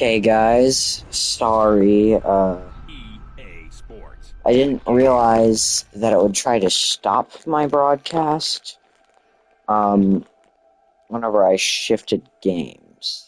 Okay, guys, sorry, I didn't realize that it would try to stop my broadcast, whenever I shifted games.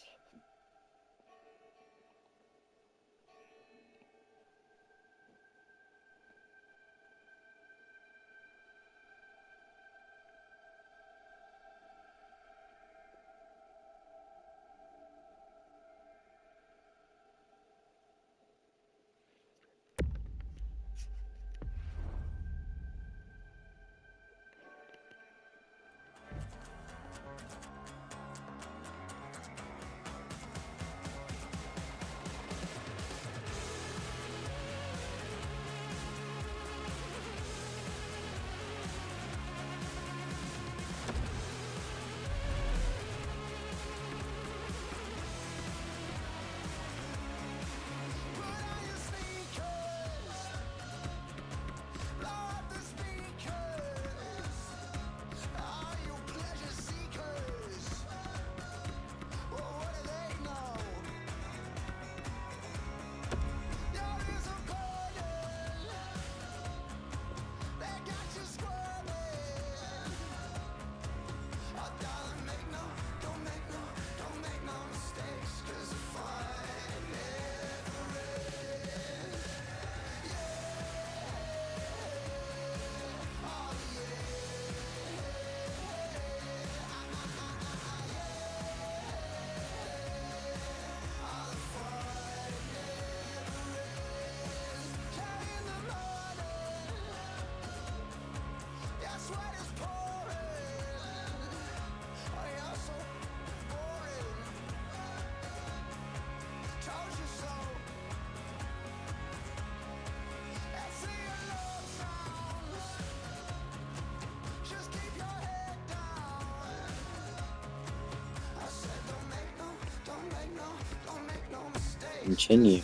Continue.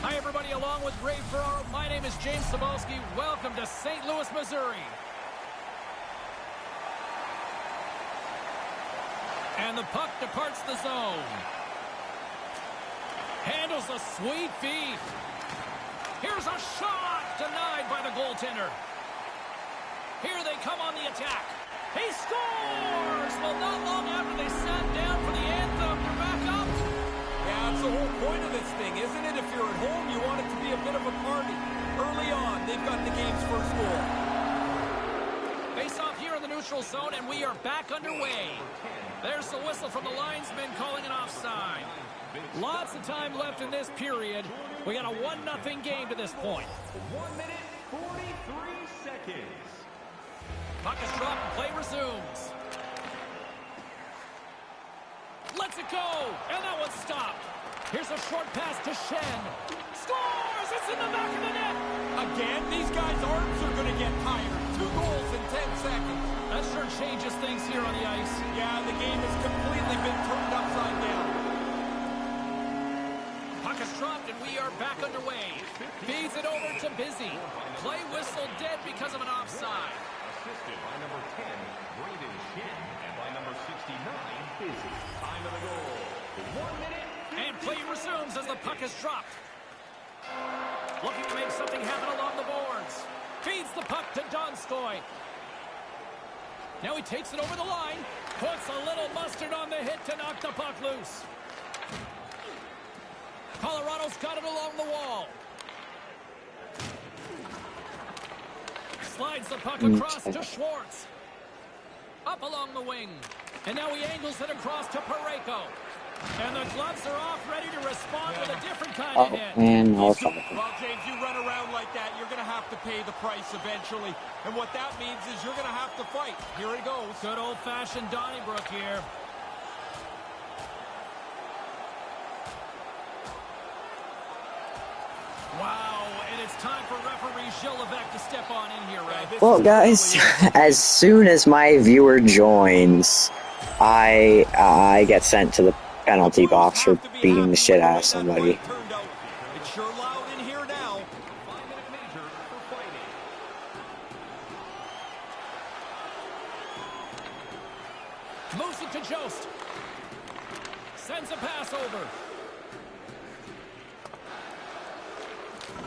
Hi, everybody. Along with Ray Ferraro, my name is James Cebulski. Welcome to St. Louis, Missouri. And the puck departs the zone. Handles a sweet feed. Here's a shot denied by the goaltender. Here they come on the attack. He scores! Well, not long after they sat down for the anthem, they're back up. Yeah, that's the whole point of this thing, isn't it? If you're at home, you want it to be a bit of a party. Early on, they've got the game's first goal. Face off here in the neutral zone, and we are back underway. There's the whistle from the linesman calling an offside. Lots of time left in this period. We got a 1-0 game to this point. 1 minute, 43 seconds. Puck is dropped and play resumes. Lets it go, and that one's stopped. Here's a short pass to Shen. Scores! It's in the back of the net. Again, these guys' arms are going to get tired. 2 goals in 10 seconds. That sure changes things here on the ice. Yeah, the game has completely been turned upside down. Puck is dropped, and we are back underway. Feeds it over to Busy. Play whistle dead because of an offside. Assisted by number 10, Braden Shin, and by number 69, Busy. Time of the goal. 1 minute. And play resumes as the puck is dropped. Looking to make something happen along the boards. Feeds the puck to Donskoy. Now he takes it over the line. Puts a little mustard on the hit to knock the puck loose. Colorado's got it along the wall. Slides the puck across to Schwartz. Up along the wing. And now he angles it across to Parayko. And the gloves are off, ready to respond with a different kind of hit. And Well, James, you run around like that, you're going to have to pay the price eventually. And what that means is you're going to have to fight. Here it goes. Good old-fashioned Donnybrook here. Wow, and it's time for referee Gilles Levesque to step on in here, right? Well, guys, as soon as my viewer joins, I get sent to the penalty box for beating the shit out of somebody. It's sure loud in here now. 5-minute major for fighting. Moves it to Jost. Sends a pass over.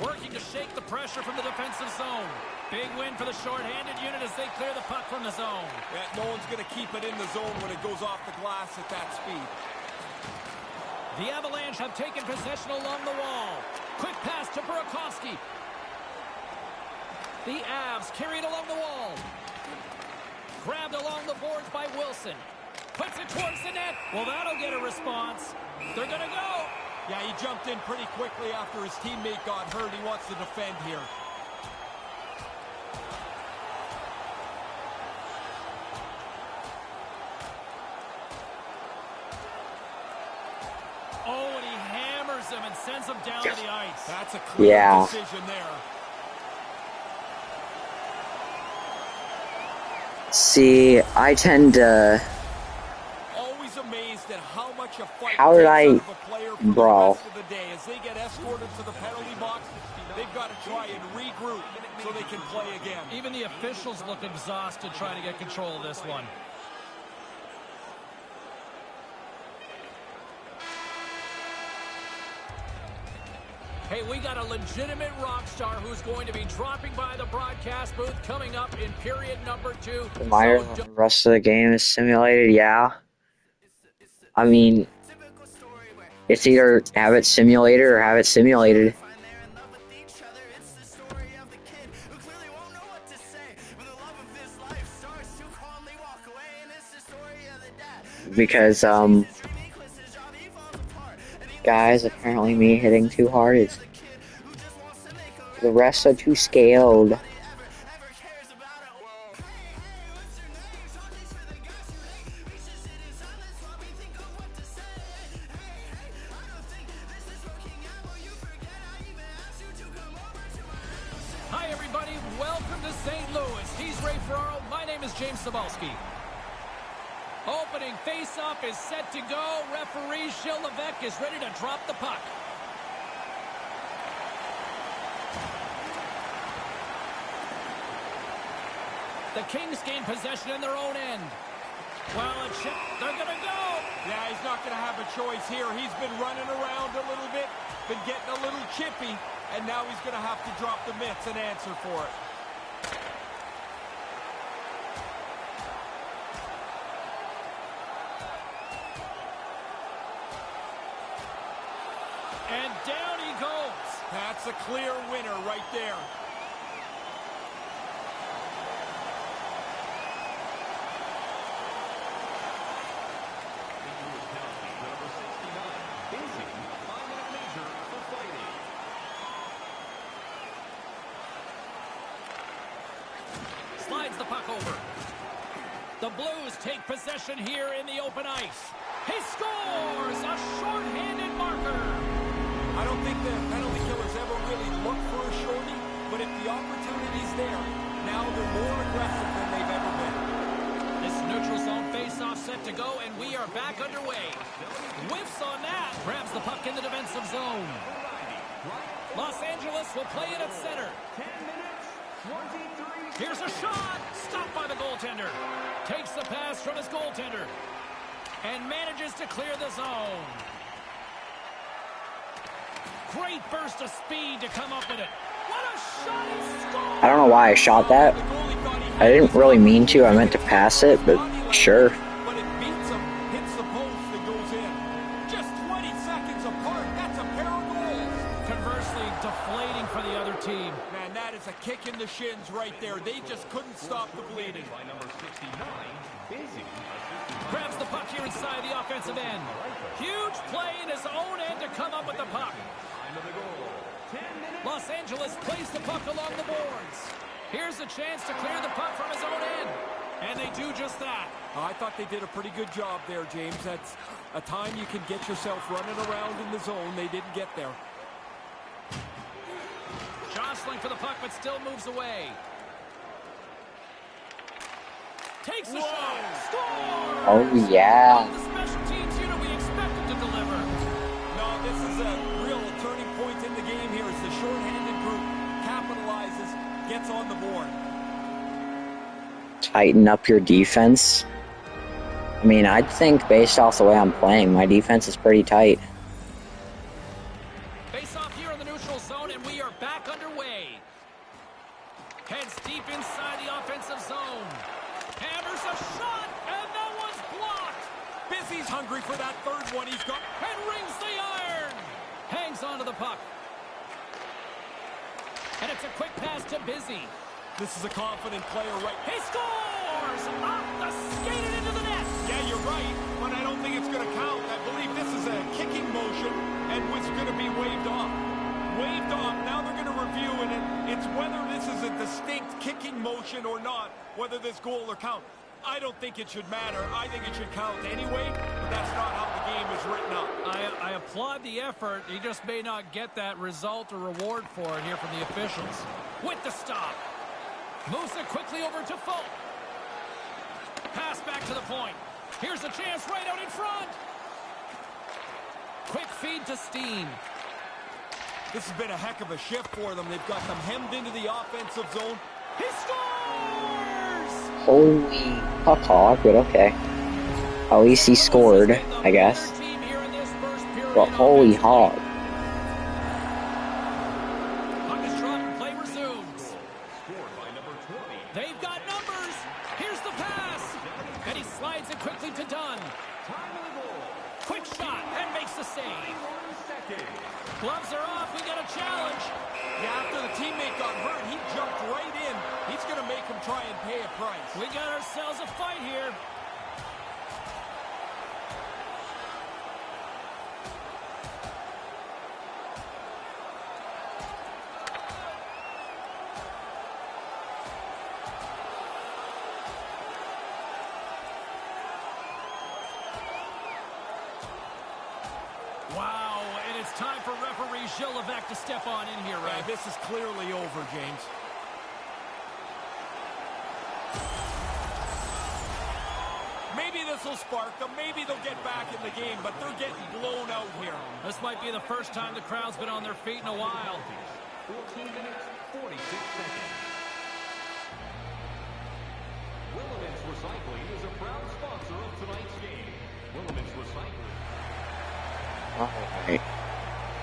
Working to shake the pressure from the defensive zone. Big win for the short-handed unit as they clear the puck from the zone. Yeah, no one's going to keep it in the zone when it goes off the glass at that speed. The Avalanche have taken possession along the wall. Quick pass to Burakovsky. The Avs carry it along the wall. Grabbed along the boards by Wilson. Puts it towards the net. Well, that'll get a response. They're going to go. Yeah, he jumped in pretty quickly after his teammate got hurt. He wants to defend here. Oh, and he hammers him and sends him down to the ice. That's a clear decision there. See, I tend to... Always amazed at how much a fight How did takes I out of a player for brawl? the rest of the day. As they get escorted to the penalty box, they've got to try and regroup so they can play again. Even the officials look exhausted trying to get control of this one. Hey, we got a legitimate rock star who's going to be dropping by the broadcast booth coming up in period number 2. The rest of the game is simulated, yeah. I mean, it's either have it simulated or have it simulated. Because, guys, apparently me hitting too hard is... The rest are too scaled. Hi, everybody. Welcome to St. Louis. He's Ray Ferraro. My name is James Cebulski. Opening face-off is set to go. Referee Gilles Levesque is ready to drop the puck. The Kings gain possession in their own end. Well, a chip. They're going to go. Yeah, he's not going to have a choice here. He's been running around a little bit, been getting a little chippy, and now he's going to have to drop the mitts and answer for it. And down he goes. That's a clear winner right there. Number 69, busy. 5-minute major for fighting. Slides the puck over. The Blues take possession here in the open ice. He scores! A short-handed marker. I don't think the penalty killers ever really look for a shorty, but if the opportunity's there, now they're more aggressive than they've ever been. This neutral zone face-off set to go, and we are back underway. Whiffs on that. Grabs the puck in the defensive zone. Los Angeles will play it at center. 10 minutes, 23. Here's a shot. Stopped by the goaltender. Takes the pass from his goaltender. And manages to clear the zone. Great burst of speed to come up with it. What a shot! He scored! I don't know why I shot that. I didn't really mean to. I meant to pass it, but sure. But it beats him, hits the post, and goes in. Just 20 seconds apart. That's a pair of goals. Conversely, deflating for the other other team. Man, that is a kick in the shins right there. They just couldn't stop the bleeding. By number 69, Busy. Grabs the puck here inside the offensive end. Huge play in his own end to come up with the puck. Time of the goal. 10 minutes. Los Angeles plays the puck along the boards. Here's a chance to clear the puck from his own end. And they do just that. I thought they did a pretty good job there, James. That's a time you can get yourself running around in the zone. They didn't get there. Jostling for the puck, but still moves away. Takes the shot. Score! Oh, yeah. On the special teams unit, we expect them to deliver. No, this is a real turning point in the game here as the shorthanded group capitalizes, gets on the board. Tighten up your defense. I mean, I'd think based off the way I'm playing, my defense is pretty tight. Face off here in the neutral zone, and we are back underway. Heads deep inside the offensive zone. Hammers a shot, and that one's blocked. Busy's hungry for that third one. He's got And rings the iron. Hangs onto the puck. And it's a quick pass to Busy. This is a confident player, right? He scores! Off the skate and into the net. Yeah, you're right, but I don't think it's going to count. I believe this is a kicking motion and was going to be waved off. Waved off. Now they're going to review, and it's whether this is a distinct kicking motion or not, whether this goal or count. I don't think it should matter. I think it should count anyway, but that's not how the game is written up. I applaud the effort. He just may not get that result or reward for it here from the officials. With the stop. Moves it quickly over to Folk. Pass back to the point. Here's a chance right out in front. Quick feed to Steen. This has been a heck of a shift for them. They've got them hemmed into the offensive zone. He scores! Holy puck hog, but okay. At least he scored, I guess. But holy hog. Puck is dropped and play resumes. They've got numbers. Here's the pass. And he slides it quickly to Dunn. Quick shot and makes the save. Gloves are off. We got a challenge. Yeah, after the teammate got hurt, he jumped right in. He's going to make him try and pay a price. We got ourselves a fight here. Wow, and it's time for referee Gillivac to step on in here, right? Yeah, this is clearly over, James. Maybe this will spark them. Maybe they'll get back in the game, but they're getting blown out here. This might be the first time the crowd's been on their feet in a while. 14 minutes, 46 seconds. Willemins Recycling is a proud sponsor of tonight's game. Willemins Recycling. Alright.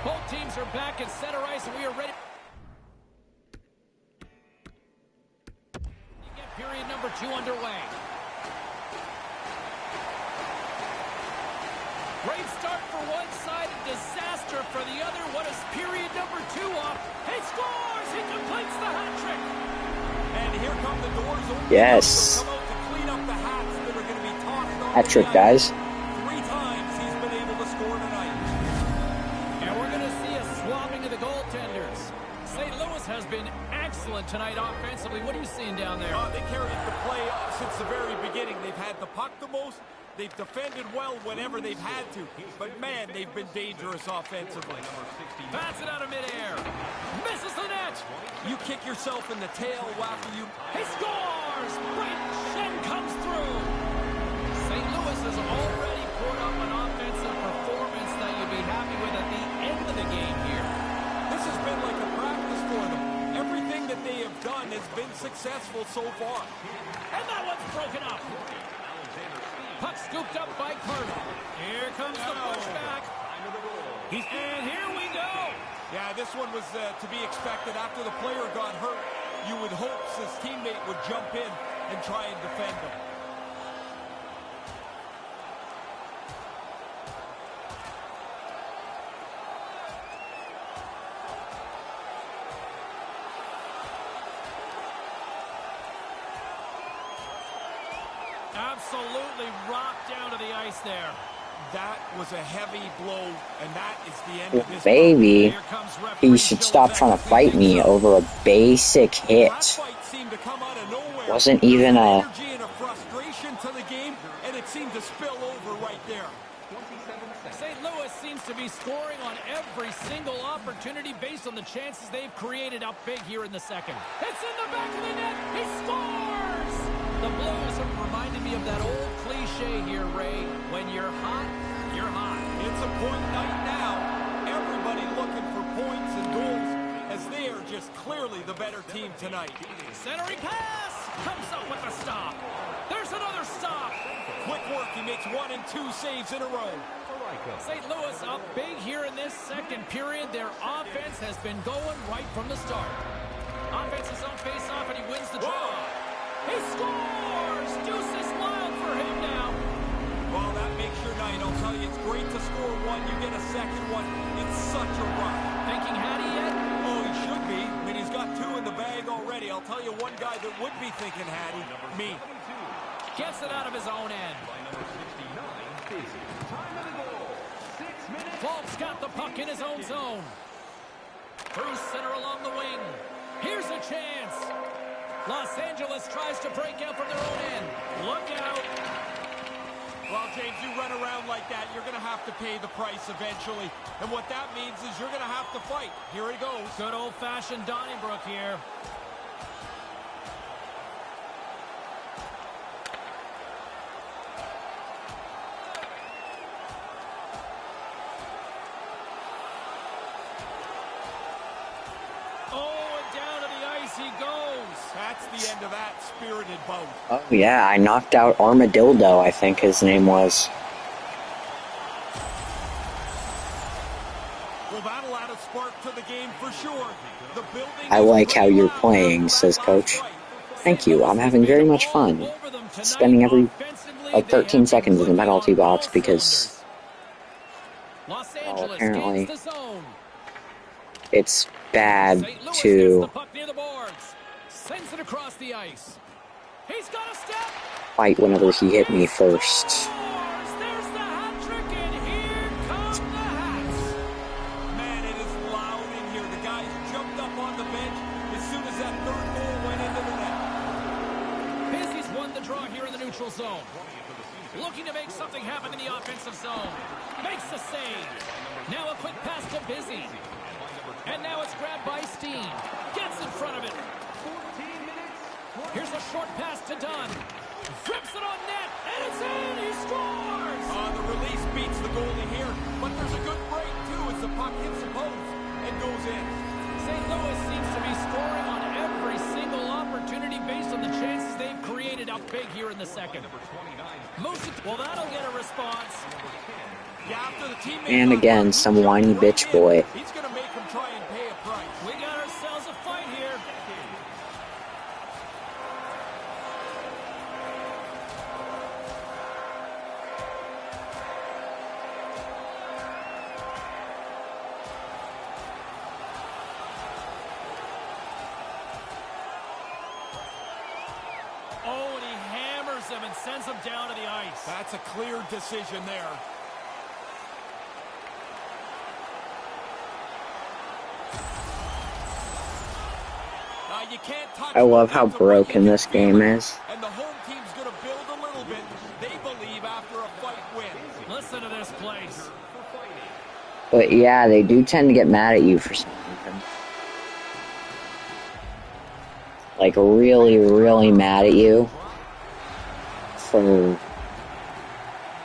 Both teams are back at center ice, and we are ready. You get period number 2 underway. Great start for one side and disaster for the other. What is period number 2 off? He scores! He completes the hat trick! And here come the doors open. Yes. Come out to clean up the hats that are going to be tossed off. Hat trick, guys. 3 times he's been able to score tonight. And we're going to see a swapping of the goaltenders. St. Louis has been excellent tonight offensively. What are you seeing down there? They carried the play since the very beginning. They've had the puck the most. They've defended well whenever they've had to. But, man, they've been dangerous offensively. Bats it out of midair. Misses the net. You kick yourself in the tail after you... He scores! Great Shen comes through. St. Louis has already poured up an offensive performance that you'd be happy with at the end of the game here. This has been like a practice for them. Everything that they have done has been successful so far. And that one's broken up. Puck scooped up by Carter. Here comes the pushback. And here we go. Yeah, this one was to be expected. After the player got hurt, you would hope his teammate would jump in and try and defend him. Absolutely rocked down to the ice there. That was a heavy blow, and that is the end Well, of this. baby, he He should stop trying to fight me over a basic hit. That fight seemed to come out of nowhere. Wasn't even There's a... an energy and a frustration to the game, and it seemed to spill over right there. St. Louis seems to be scoring on every single opportunity based on the chances they've created up big here in the second. It's in the back of the net. He scores! The Blues have reminded me of that old cliche here, Ray. When you're hot, you're hot. It's a point night now. Everybody looking for points and goals as they are just clearly the better team tonight. Centering pass comes up with a stop. There's another stop. Quick work. He makes 1 and 2 saves in a row. St. Louis up big here in this second period. Their offense has been going right from the start. Offense is on face-off, and he wins the draw. He scores! Deuce is wild for him now. Well, that makes your night. I'll tell you, it's great to score one. You get a second one. It's such a run. Thinking Hattie yet? Oh, he should be. I mean, he's got 2 in the bag already. I'll tell you one guy that would be thinking Hattie. Me. Gets it out of his own end. Falk's got the puck in his own zone. Through center along the wing. Here's a chance. Los Angeles tries to break out from their own end. Look out. Well, James, you run around like that, you're going to have to pay the price eventually. And what that means is you're going to have to fight. Here he goes. Good old-fashioned Donnybrook here. He goes. That's the end of that spirited bout. Oh, yeah, I knocked out Armadillo, I think his name was. Well, that'll add a spark to the game for sure. The building I like how you're playing, says Coach. Thank you, I'm having very much fun. Spending every, 13 seconds in the penalty box because, well, apparently, it's bad to sends it across the ice. He's got a step. Fight whenever he hit me first. There's the hat trick, and here come the hats. Man, it is loud in here. The guys jumped up on the bench as soon as that third goal went into the net. Busy's won the draw here in the neutral zone. Looking to make something happen in the offensive zone. Makes the save. Now a quick pass to Busy. And now it's grabbed by Steen. Gets in front of it. Here's a short pass to Dunn. Flips it on net, and it's in! He scores! The release beats the goalie here, but there's a good break, too, as the puck hits the post and goes in. St. Louis seems to be scoring on every single opportunity based on the chances they've created up big here in the second. Well, that'll get a response. Yeah, after the teammate And again, some whiny bitch boy. He's going to make him try and pay a price. We got ourselves a fight here. Oh, and he hammers him and sends him down to the ice. That's a clear decision there. You can't touch. I love how broken this game is. And the home team's going to build a little bit. They believe after a fight wins. Listen to this place. But yeah, they do tend to get mad at you for some reason. Like, really, really mad at you. For,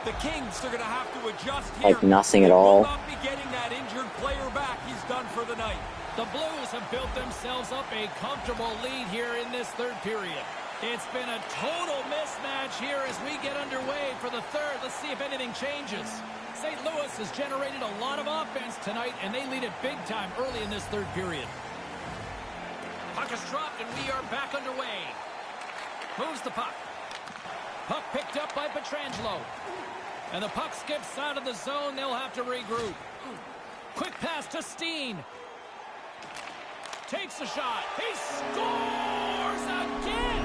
the Kings are going to have to adjust here. like, nothing at all. Will not be getting that injured player back. He's done for the night. The Blues have built themselves up a comfortable lead here in this third period. It's been a total mismatch here as we get underway for the third. Let's see if anything changes. St. Louis has generated a lot of offense tonight, and they lead it big time early in this third period. Puck is dropped, and we are back underway. Moves the puck. Puck picked up by Pietrangelo. And the puck skips out of the zone. They'll have to regroup. Quick pass to Steen. Takes a shot. He scores again!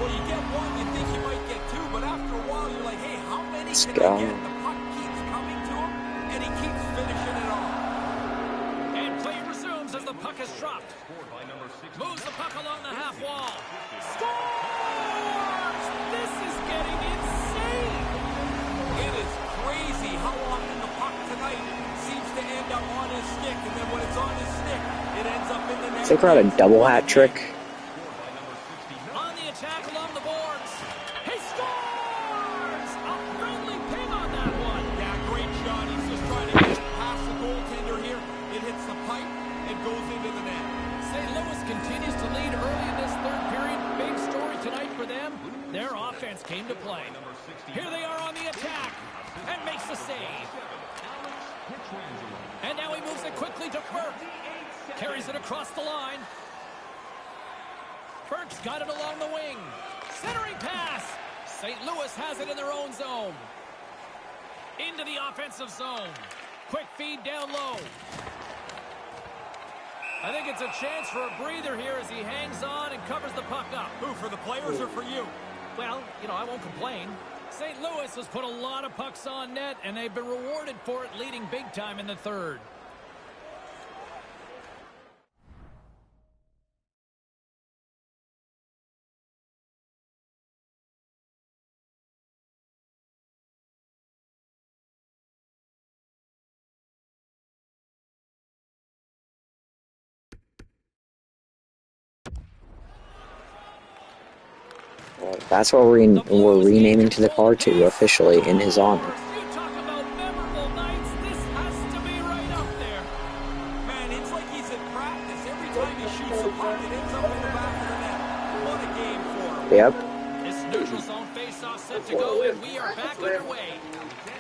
Well, you get one, you think you might get two, but after a while, you're like, hey, how many Let's can go. I get? The puck keeps coming to him, and he keeps finishing it off. And play resumes as the puck is dropped. Moves the puck along the half wall. Scores! This is getting insane. It is crazy how often the puck tonight seems to end up on his stick, and then when it's on his stick, it ends up in the net. Think about a double hat trick. On the attack along the boards. He scores! A friendly ping on that one. Yeah, great shot. He's just trying to get past the goaltender here. It hits the pipe and goes into the net. St. Louis continues to lead early in this third period. Big story tonight for them. Their offense came to play. Here they are on the attack and makes the save. And now he moves it quickly to Burke. Carries it across the line. Burke's got it along the wing. Centering pass. St. Louis has it in their own zone. Into the offensive zone. Quick feed down low. I think it's a chance for a breather here as he hangs on and covers the puck up. Who, for the players or for you? Well, you know, I won't complain. St. Louis has put a lot of pucks on net, and they've been rewarded for it, leading big time in the third. Well, that's what we're renaming to the car to officially in his honor. You talk about memorable nights, this has to be right up there. Man, it's like he's in practice. Every time he shoots a puck, it ends up in the back of the net. What a game for him. Yep. This neutral zone face-off set to go, and we are back underway.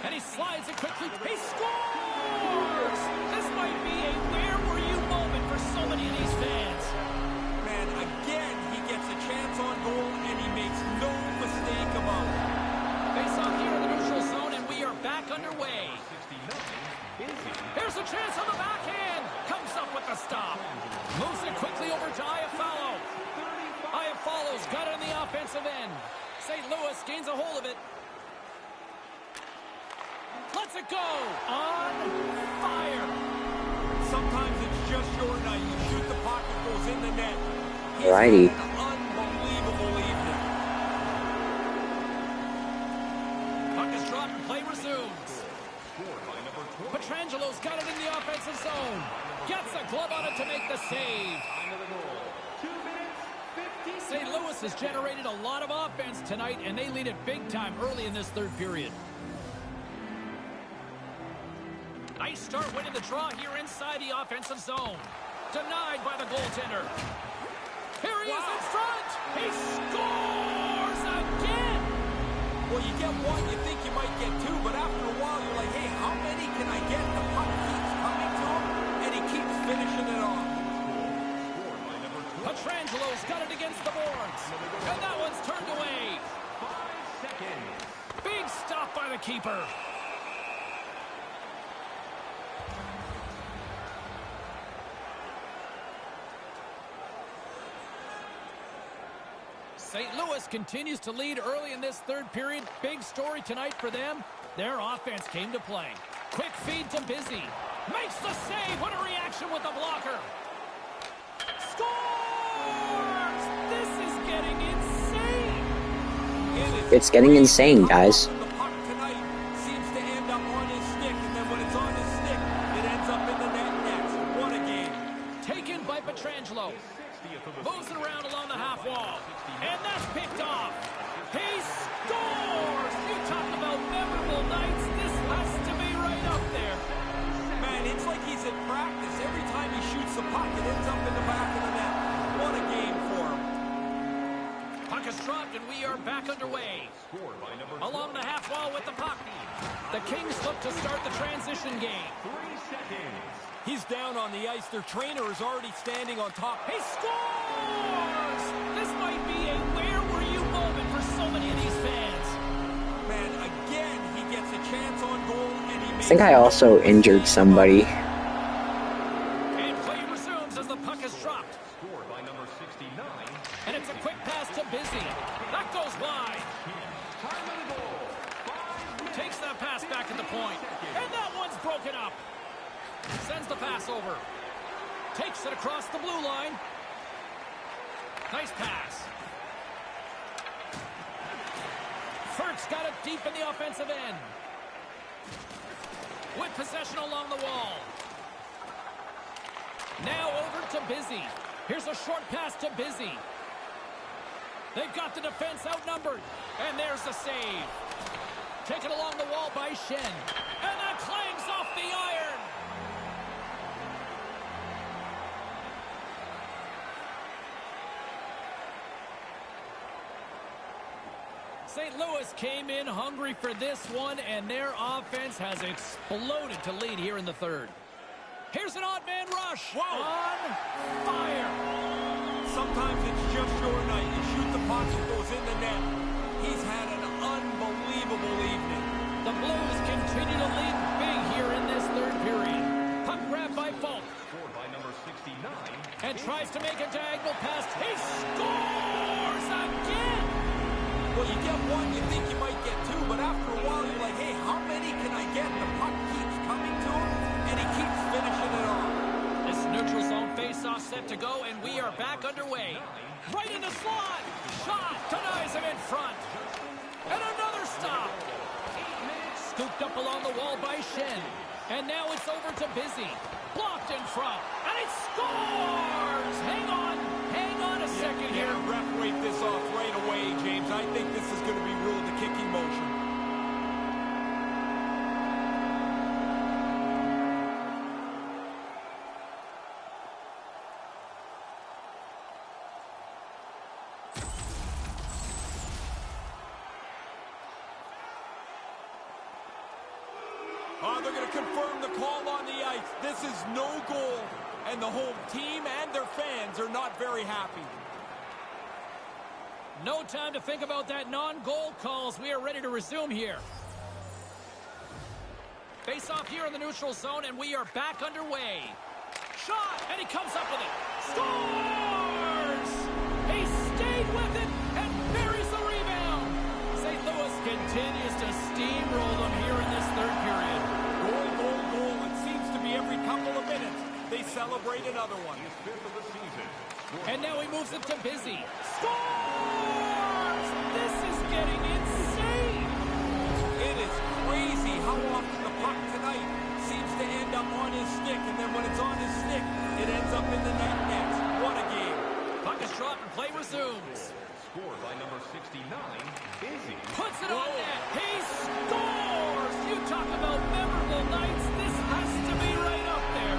And he slides it quickly. He scores! This might be a where were you moment for so many of these fans. Man, again, he gets a chance on goal, and he makes no mistake about it. Face-off here in the neutral zone, and we are back underway. Here's a chance on the backhand. Comes up with the stop. Moves it quickly over to Iafallo. Iafallo's got it on the offensive end. St. Louis gains a hold of it. Lets it go. On fire. Sometimes it's just your night. You shoot the puck, it goes in the net. He's Righty. had an unbelievable evening. Puck is dropped and play resumes. Petrangelo's got it in the offensive zone. Gets a glove on it to make the save. St. Louis has generated a lot of offense tonight, and they lead it big time early in this third period. Nice start winning the draw here inside the offensive zone. Denied by the goaltender. Here he is in front. He scores again. Well, you get one, you think you might get two, but after a while, you're like, hey, how many can I get? The puck keeps coming to him, and he keeps finishing it off. Petrangelo's got it against the boards. And that one's turned away. 5 seconds. Big stop by the keeper. St. Louis continues to lead early in this third period. Big story tonight for them. Their offense came to play. Quick feed to Busy. Makes the save. What a reaction with the blocker. Scores! This is getting insane. It's getting insane, guys. The puck tonight seems to end up on his stick, and then when it's on his stick, it ends up in the net next. What a game. Taken by Petrangelo. Moves it around along the half wall. And that's picked off. He scores! You talk about memorable nights. This has to be right up there. Man, it's like he's in practice. Every time he shoots the puck, it ends up in the back of the net. What a game for him. Puck is dropped, and we are back underway. Along the half wall with the puck. The Kings look to start the transition game. 3 seconds. He's down on the ice. Their trainer is already standing on top. He scores! This might be a where were you moment for so many of these fans. Man, again, he gets a chance on goal, and he makes... I think I also injured somebody. And play resumes as the puck is dropped. Scored by number 69. And it's a quick pass to Busy. That goes wide. Time of the goal. 5 minutes. Takes that pass back at the point. And that one's broken up. Sends the pass over. Takes it across the blue line. Nice pass. Furt's got it deep in the offensive end. With possession along the wall. Now over to Busy. Here's a short pass to Busy. They've got the defense outnumbered. And there's the save. Taken along the wall by Shen. And that clangs off the iron. St. Louis came in hungry for this one, and their offense has exploded to lead here in the third. Here's an odd man rush. Whoa. On fire. Sometimes it's just your night. You shoot the puck, it goes in the net. He's had an unbelievable evening. The Blues continue to lead big here in this third period. Puck grabbed by Falk. Scored by number 69. And tries to make a diagonal pass. He scores again. Well, you get one, you think you might get two, but after a while you're like, hey, how many can I get? The puck keeps coming to him, and he keeps finishing it off. This neutral zone face-off set to go, and we are back underway. Right in the slot. Shot. Denies him in front. And another stop. Scooped up along the wall by Shen. And now it's over to Busy. Blocked in front. And he scores! Hang on a second here. Ref waved this off right away, James. I think this is going to be ruled a kicking motion. They're going to confirm the call on the ice. This is no goal, and the home team and their fans are not very happy. No time to think about that non-goal calls. We are ready to resume here. Face off here in the neutral zone, and we are back underway. Shot, and he comes up with it. Scores! He stayed with it and buries the rebound. St. Louis continues to steamroll them here in this third period. Goal, goal, goal. It seems to be every couple of minutes they celebrate another one. Fifth of the season. And now he moves it to Busy. Scores! This is getting insane. It is crazy how often the puck tonight seems to end up on his stick, and then when it's on his stick, it ends up in the net next. What a game. Puck is dropped and play resumes. Scored by number 69, Busy. Puts it on net. He scores! You talk about memorable nights. This has to be right up there.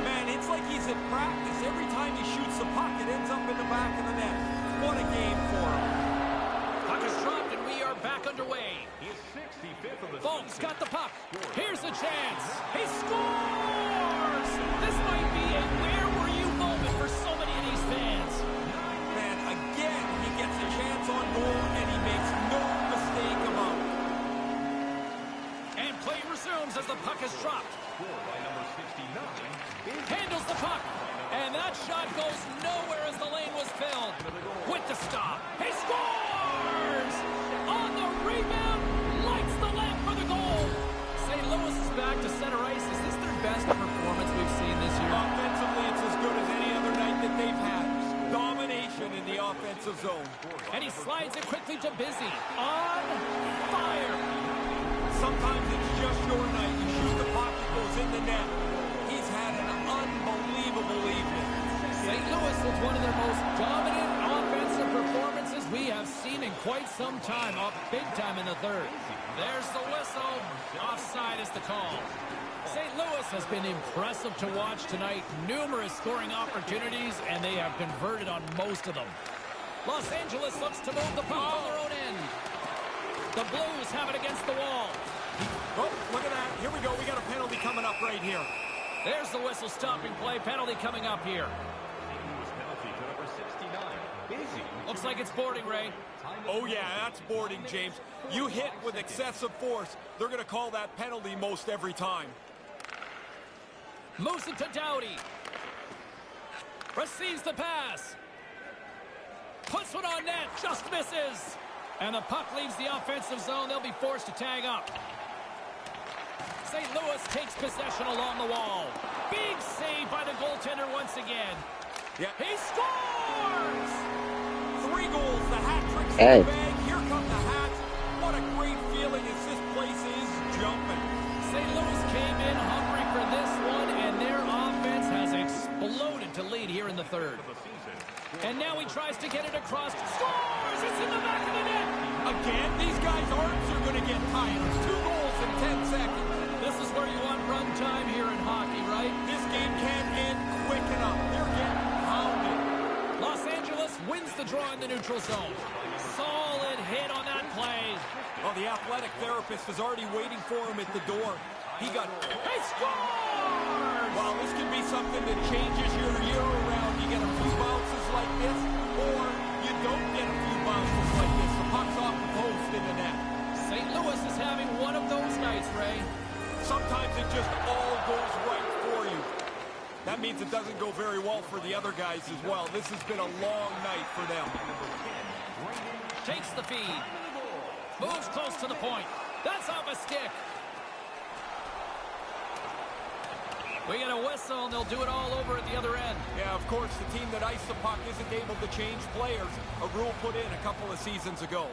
Man, it's like he's in practice. Every time he shoots the puck, it ends up in the back of the net. What a game for him. Puck is dropped and we are back underway. His 65th of the Bolt's season. got the puck. Here's a chance. He scores! This might be a where were you moment for so many of these fans. Man, again, he gets a chance on goal, and he makes no mistake about it. And play resumes as the puck is dropped. Scored by number 69, Busy. Handles the puck. And that shot goes nowhere as the lane was filled. With the stop. He scores! On the rebound. Lights the lamp for the goal. St. Louis is back to center ice. Is this their best performance we've seen this year? Offensively, it's as good as any other night that they've had. Domination in the offensive zone. And he slides it quickly to Busy. On fire. Sometimes it's just your night. You shoot the puck, it goes in the net. He's had an unbelievable evening. St. Louis with one of their most dominant offensive performances we have seen in quite some time. Up big time in the third. There's the whistle. Offside is the call. St. Louis has been impressive to watch tonight. Numerous scoring opportunities, and they have converted on most of them. Los Angeles looks to move the puck on their own end. The Blues have it against the wall. Oh, look at that. Here we go. We got a penalty coming up right here. There's the whistle stopping play. Penalty coming up here. Penalty to number 69, Busy. Looks like it's boarding, Ray. Oh, yeah, that's boarding, James. You hit with excessive force. They're going to call that penalty most every time. Moves it to Doughty. Receives the pass. Puts one on net. Just misses. And the puck leaves the offensive zone. They'll be forced to tag up. St. Louis takes possession along the wall. Big save by the goaltender once again. Yeah. He scores! 3 goals, the hat trick's in Hey. the bag. Here come the hats. What a great feeling as this place is jumping. St. Louis came in hungry for this one, and their offense has exploded to lead here in the third. And now he tries to get it across. Scores! It's in the back of the net! Again, these guys' arms are going to get tired. 2 goals in 10 seconds. This is where you want run time here in hockey, right? This game can't end quick enough. They're getting pounded. Los Angeles wins the draw in the neutral zone. Solid hit on that play. Oh, the athletic therapist is already waiting for him at the door. He scores! Well, this could be something that changes your year around. You get a few bounces like this, or you don't get a few bounces like this. The puck's off the post in the net. St. Louis is having one of those nights, Ray. Sometimes it just all goes right for you. That means it doesn't go very well for the other guys as well. This has been a long night for them. Takes the feed. Moves close to the point. That's off a stick. We get a whistle, and they'll do it all over at the other end. Yeah, of course, the team that iced the puck isn't able to change players. A rule put in a couple of seasons ago.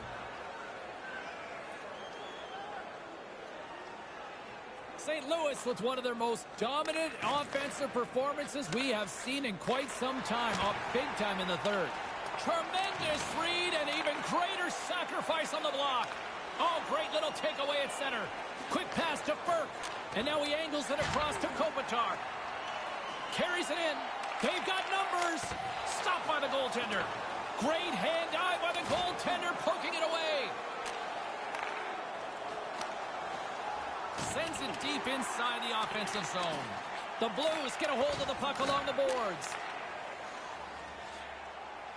St. Louis with one of their most dominant offensive performances we have seen in quite some time. Up big time in the third. Tremendous read and even greater sacrifice on the block. Oh, great little takeaway at center. Quick pass to Burke. And now he angles it across to Kopitar. Carries it in. They've got numbers. Stopped by the goaltender. Great hand eye by the goaltender, poking it away. Sends it deep inside the offensive zone. The Blues get a hold of the puck along the boards.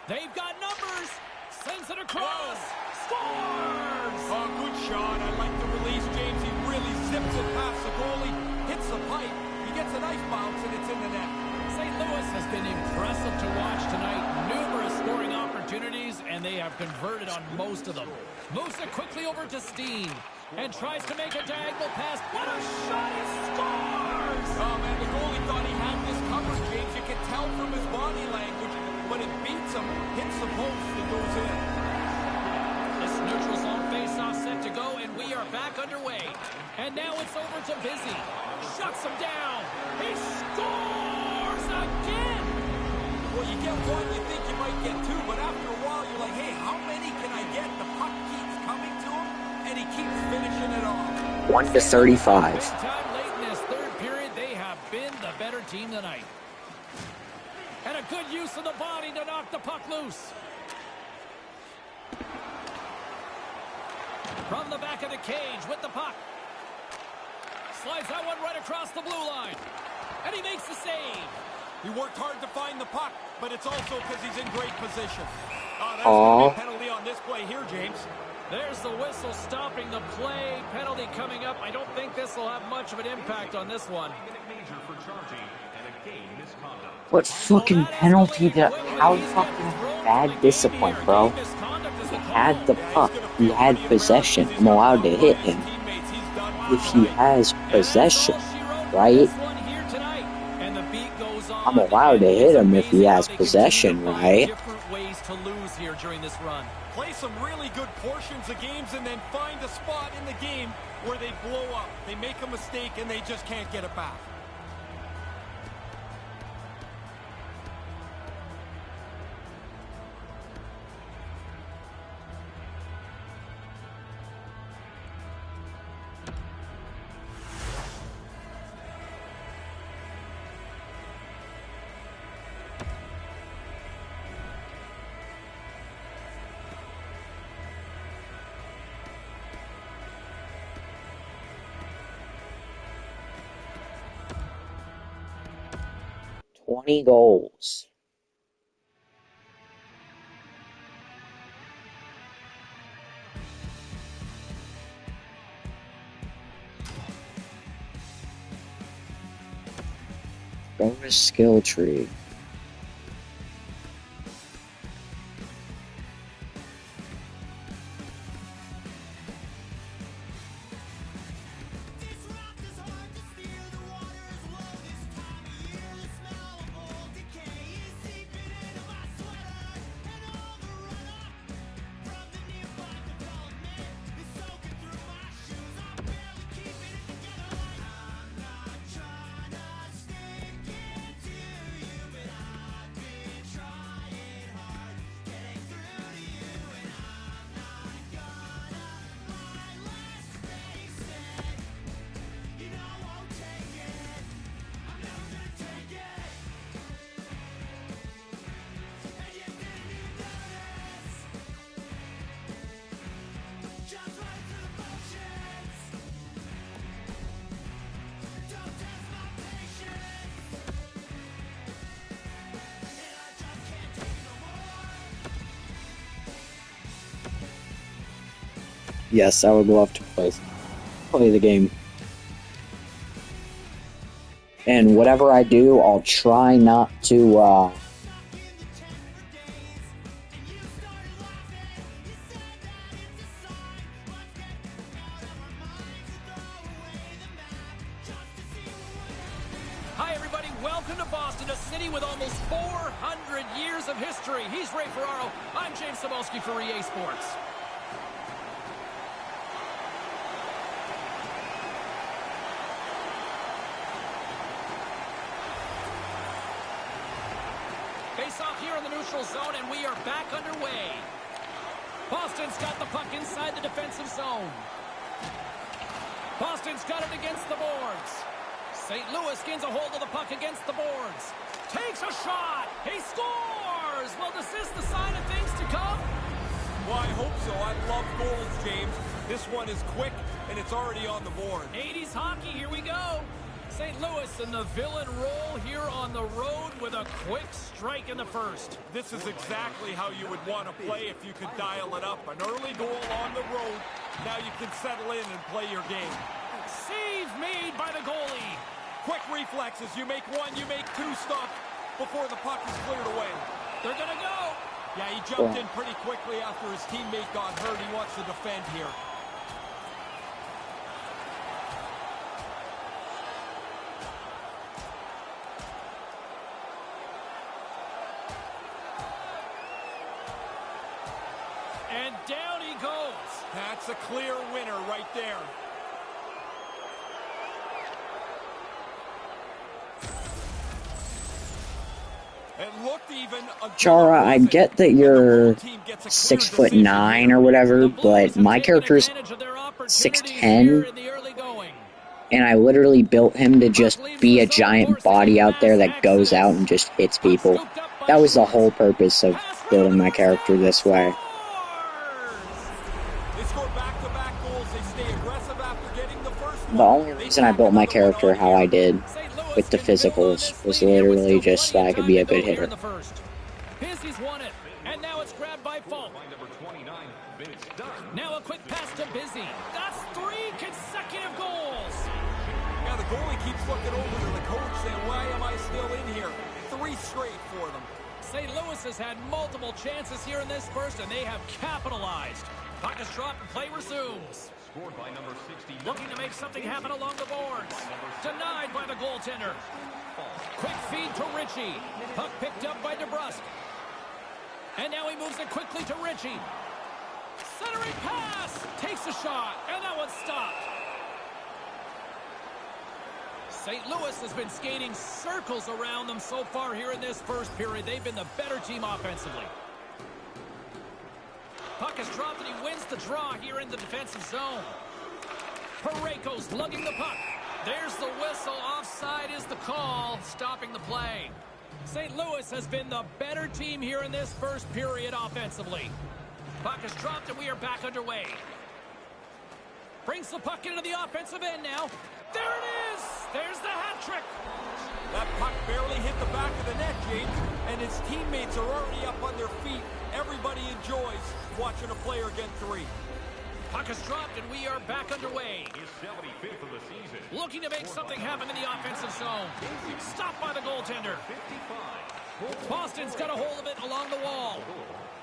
They've got numbers. Sends it across. Scores! Oh, good shot. I like the release, James. He really zips it past the goalie. Hits the pipe. He gets a nice bounce, and it's in the net. St. Louis has been impressive to watch tonight. Numerous scoring opportunities, and they have converted on most of them. Moves it quickly over to Steen. And tries to make a diagonal pass. What a shot! He scores! Oh, man, the goalie thought he had this covered, James. You can tell from his body language. When it beats him, hits the post, and goes in. This neutral zone face-off set to go, and we are back underway. And now it's over to Busy. Shuts him down. He scores again! Well, you get one, you think you might get 2, but after a while, you're like, hey, how many can I get? The puck keeps coming to him, and he keeps finishing it off. 1-35. Big time late in this third period, they have been the better team tonight. And a good use of the body to knock the puck loose. From the back of the cage with the puck. Slides that one right across the blue line. And he makes the save. He worked hard to find the puck, but it's also because he's in great position. Oh, that's going to be a penalty on this play here, James. There's the whistle stopping the play. Penalty coming up. I don't think this will have much of an impact on this one. What fucking penalty did... How fucking bad discipline, bro. He had the puck. He had possession. I'm allowed to hit him. If he has possession, right? I'm allowed to hit him if he has possession, right? Different ways to lose here during this run. Play some really good portions of games and then find a spot in the game where they blow up. They make a mistake and they just can't get it back. $20 goals. Bonus skill tree. Yes, I would love to play the game. And whatever I do, I'll try not to, Hi, everybody. Welcome to Boston, a city with almost 400 years of history. He's Ray Ferraro. I'm James Cebulski for EA Sports. Face off here in the neutral zone, and we are back underway. Boston's got the puck inside the defensive zone. Boston's got it against the boards. St. Louis gains a hold of the puck against the boards. Takes a shot. He scores. Well, is this the sign of things to come? Well, I hope so. I love goals, James. This one is quick, and it's already on the board. 80s hockey, here we go. St. Louis in the villain role here on the road with a quick strike in the first. This is exactly how you would want to play if you could dial it up. An early goal on the road. Now you can settle in and play your game. Save made by the goalie. Quick reflexes. You make one, you make two stops before the puck is cleared away. They're going to go. Yeah, he jumped in pretty quickly after his teammate got hurt. He wants to defend here. And down he goes. That's a clear winner right there. It looked even. Chara, I get that you're 6'9" or whatever, but my character's 6'10", and I literally built him to just be a giant body out there that goes out and just hits people. That was the whole purpose of building my character this way. The only reason I built my character how I did with the physicals was literally just that I could be a good hitter. Bizzy's won it, and now it's grabbed by Falk. Now a quick pass to Bizzy. That's 3 consecutive goals. Yeah, the goalie keeps looking over to the coach saying, why am I still in here? 3 straight for them. St. Louis has had multiple chances here in this first, and they have capitalized. Puck is dropped and play resumes. By number 69. Looking to make something happen along the boards. Denied by the goaltender. Quick feed to Ritchie. Puck picked up by DeBrusque. And now he moves it quickly to Ritchie. Centering pass. Takes a shot. And that one's stopped. St. Louis has been skating circles around them so far here in this first period. They've been the better team offensively. Puck is dropped and he wins the draw here in the defensive zone. Parayko's lugging the puck. There's the whistle. Offside is the call, stopping the play. St. Louis has been the better team here in this first period offensively. Puck is dropped and we are back underway. Brings the puck into the offensive end now. There it is! There's the hat trick. That puck barely hit the back of the net, James, and his teammates are already up on their feet. Everybody enjoys watching a player get 3. Puck is dropped and we are back underway. His 75th of the season. Looking to make something happen in the offensive zone. Stopped by the goaltender. 55. Boston's got a hold of it along the wall.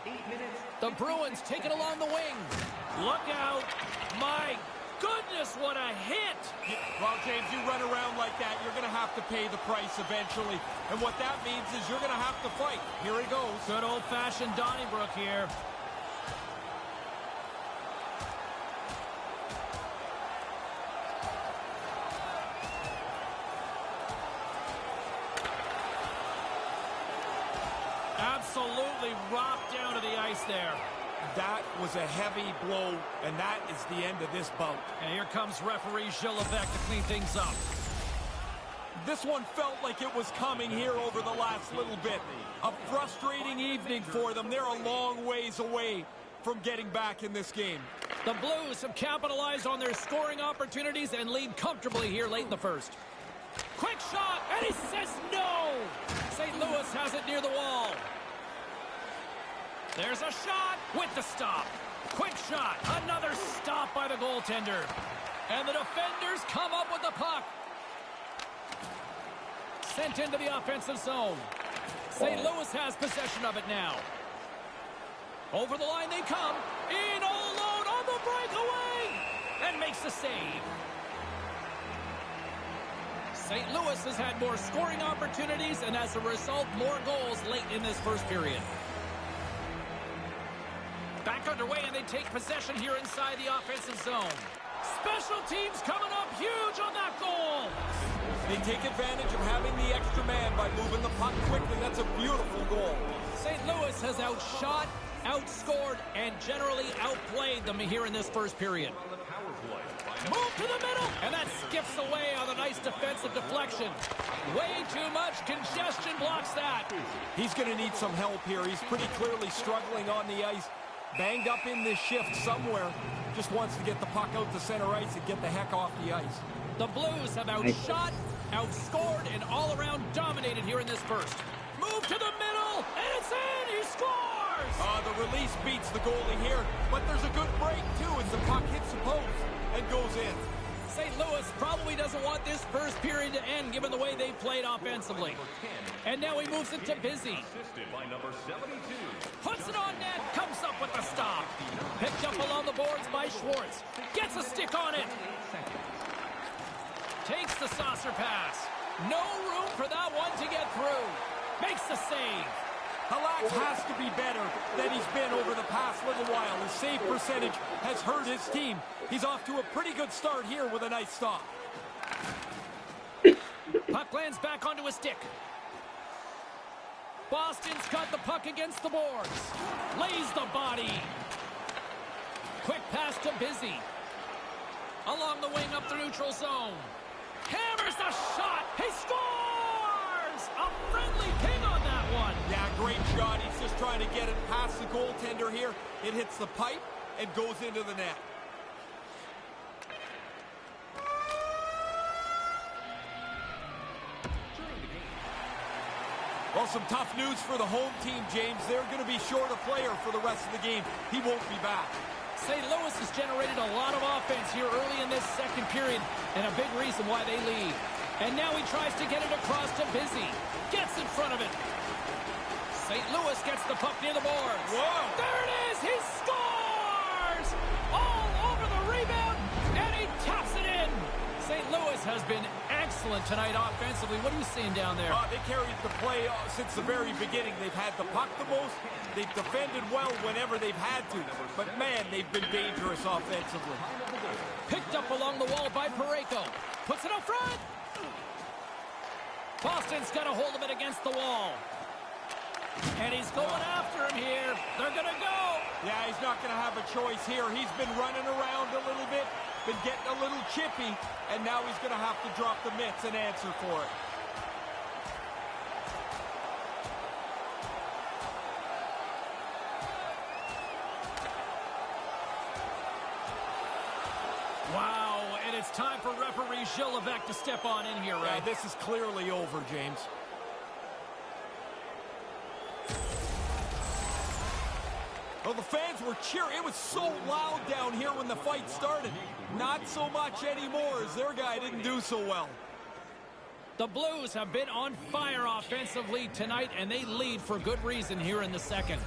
8 minutes. The Bruins take it along the wing. Look out. My goodness, what a hit. Well, James, you run around like that, you're going to have to pay the price eventually. And what that means is you're going to have to fight. Here he goes. Good old-fashioned Donnybrook here. Absolutely rocked down to the ice there. That was a heavy blow, and that is the end of this bout. And here comes referee Gilles Levesque to clean things up. This one felt like it was coming here over the last little bit. A frustrating evening for them. They're a long ways away from getting back in this game. The Blues have capitalized on their scoring opportunities and lead comfortably here late in the first. Quick shot, and he says no! St. Louis has it near the wall. There's a shot with the stop. Quick shot. Another stop by the goaltender. And the defenders come up with the puck. Sent into the offensive zone. St. Louis has possession of it now. Over the line they come. In all alone on the breakaway. And makes the save. St. Louis has had more scoring opportunities and as a result, more goals late in this first period. Back underway and they take possession here inside the offensive zone. Special teams coming up huge on that goal. They take advantage of having the extra man by moving the puck quickly. That's a beautiful goal. St. Louis has outshot, outscored, and generally outplayed them here in this first period. Move to the middle, and that skips away on a nice defensive deflection. Way too much congestion blocks that. He's going to need some help here. He's pretty clearly struggling on the ice. Banged up in this shift somewhere. Just wants to get the puck out to center ice and get the heck off the ice. The Blues have outshot, outscored, and all around dominated here in this first. Move to the middle, and it's in! He scores! The release beats the goalie here, but there's a good break, too, as the puck hits the post and goes in. St. Louis probably doesn't want this first period to end, given the way they played offensively. And now he moves it to Busy. Puts it on net, comes up with the stop. Picked up along the boards by Schwartz. Gets a stick on it. Takes the saucer pass. No room for that one to get through. Makes the save. Halak has to be better than he's been over the past little while. His save percentage has hurt his team. He's off to a pretty good start here with a nice stop. Puck lands back onto his stick. Boston's got the puck against the boards. Lays the body. Quick pass to Busy. Along the wing up the neutral zone. Hammers the shot. He scores! A friendly ping on that one. Yeah, great shot. He's just trying to get it past the goaltender here. It hits the pipe and goes into the net. Well, some tough news for the home team, James. They're going to be short a player for the rest of the game. He won't be back. St. Louis has generated a lot of offense here early in this second period, and a big reason why they lead. And now he tries to get it across to Busy. Gets in front of it. St. Louis gets the puck near the boards. Whoa! There it is! He scores! All over the rebound, and he taps it in. St. Louis has been excellent tonight offensively. What are you seeing down there? They carried the play since the very beginning. They've had the puck the most. They've defended well whenever they've had to. But, man, they've been dangerous offensively. Picked up along the wall by Parayko. Puts it up front. Boston's got a hold of it against the wall. And he's going after him here. They're going to go. Yeah, he's not going to have a choice here. He's been running around a little bit, been getting a little chippy, and now he's going to have to drop the mitts and answer for it. Wow, and it's time for referee Gilles Levesque to step on in here, right? Yeah, this is clearly over, James. Well, the fans were cheering. It was so loud down here when the fight started. Not so much anymore, as their guy didn't do so well. The Blues have been on fire offensively tonight, and they lead for good reason here in the second.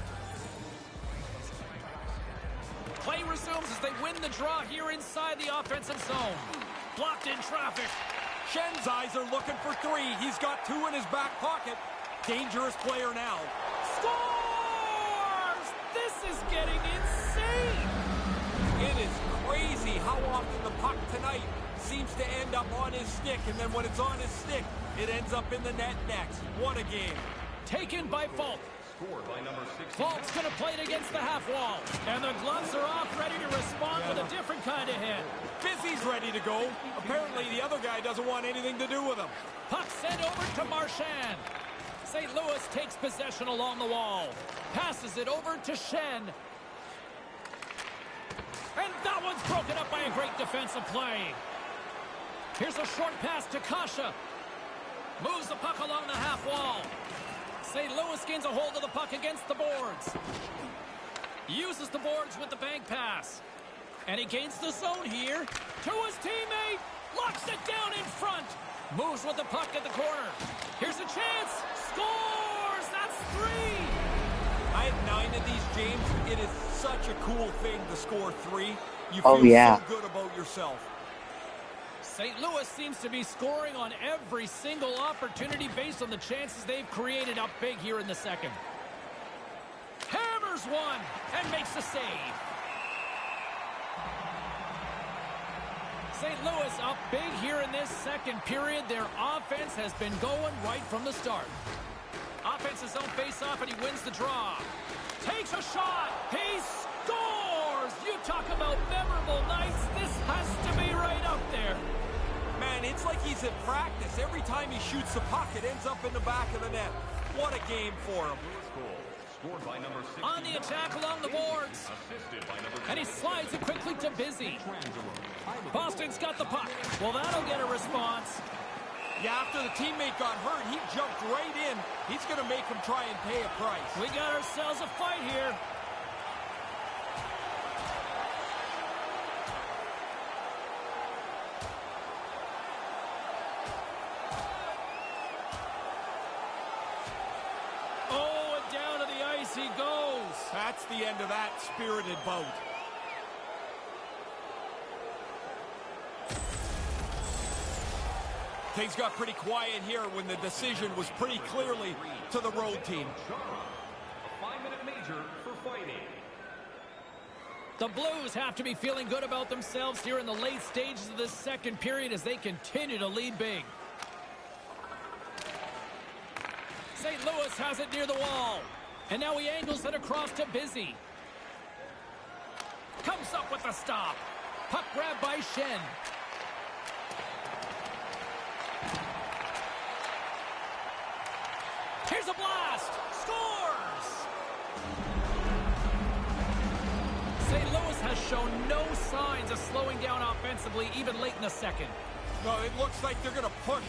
Play resumes as they win the draw here inside the offensive zone. Blocked in traffic. Schen's eyes are looking for three. He's got two in his back pocket. Dangerous player now. Scores! This is getting insane! It is crazy how often the puck tonight seems to end up on his stick, and then when it's on his stick, it ends up in the net next. What a game. Taken by Falk. Falk's going to play it against the half wall. And the gloves are off, ready to respond with a different kind of hit. Busy's ready to go. Apparently, the other guy doesn't want anything to do with him. Puck sent over to Marchand. St. Louis takes possession along the wall. Passes it over to Schenn. And that one's broken up by a great defensive play. Here's a short pass to Kasha. Moves the puck along the half wall. St. Louis gains a hold of the puck against the boards. Uses the boards with the bank pass. And he gains the zone here to his teammate. Locks it down in front. Moves with the puck at the corner. Here's a chance. Scores! That's 3! I had 9 of these, James. It is such a cool thing to score 3. You Oh, feel yeah. so good about yourself. St. Louis seems to be scoring on every single opportunity based on the chances they've created up big here in the second. Hammers one and makes a save. St. Louis up big here in this second period. Their offense has been going right from the start. Offense his own face-off, and he wins the draw. Takes a shot. He scores! You talk about memorable nights. This has to be right up there. Man, it's like he's in practice. Every time he shoots the puck, it ends up in the back of the net. What a game for him. Scored by number 69. On the attack along the boards. Assisted by number And he slides it quickly to Busy. Boston's got the puck. Well, that'll get a response. Yeah, after the teammate got hurt, he jumped right in. He's going to make him try and pay a price. We got ourselves a fight here. Oh, and down to the ice he goes. That's the end of that spirited bout. Things got pretty quiet here when the decision was pretty clearly to the road team. A 5-minute major for fighting. The Blues have to be feeling good about themselves here in the late stages of this second period as they continue to lead big. St. Louis has it near the wall. And now he angles it across to Busy. Comes up with the stop. Puck grab by Shen. Here's a blast. Scores! St. Louis has shown no signs of slowing down offensively even late in the second. No, it looks like they're going to push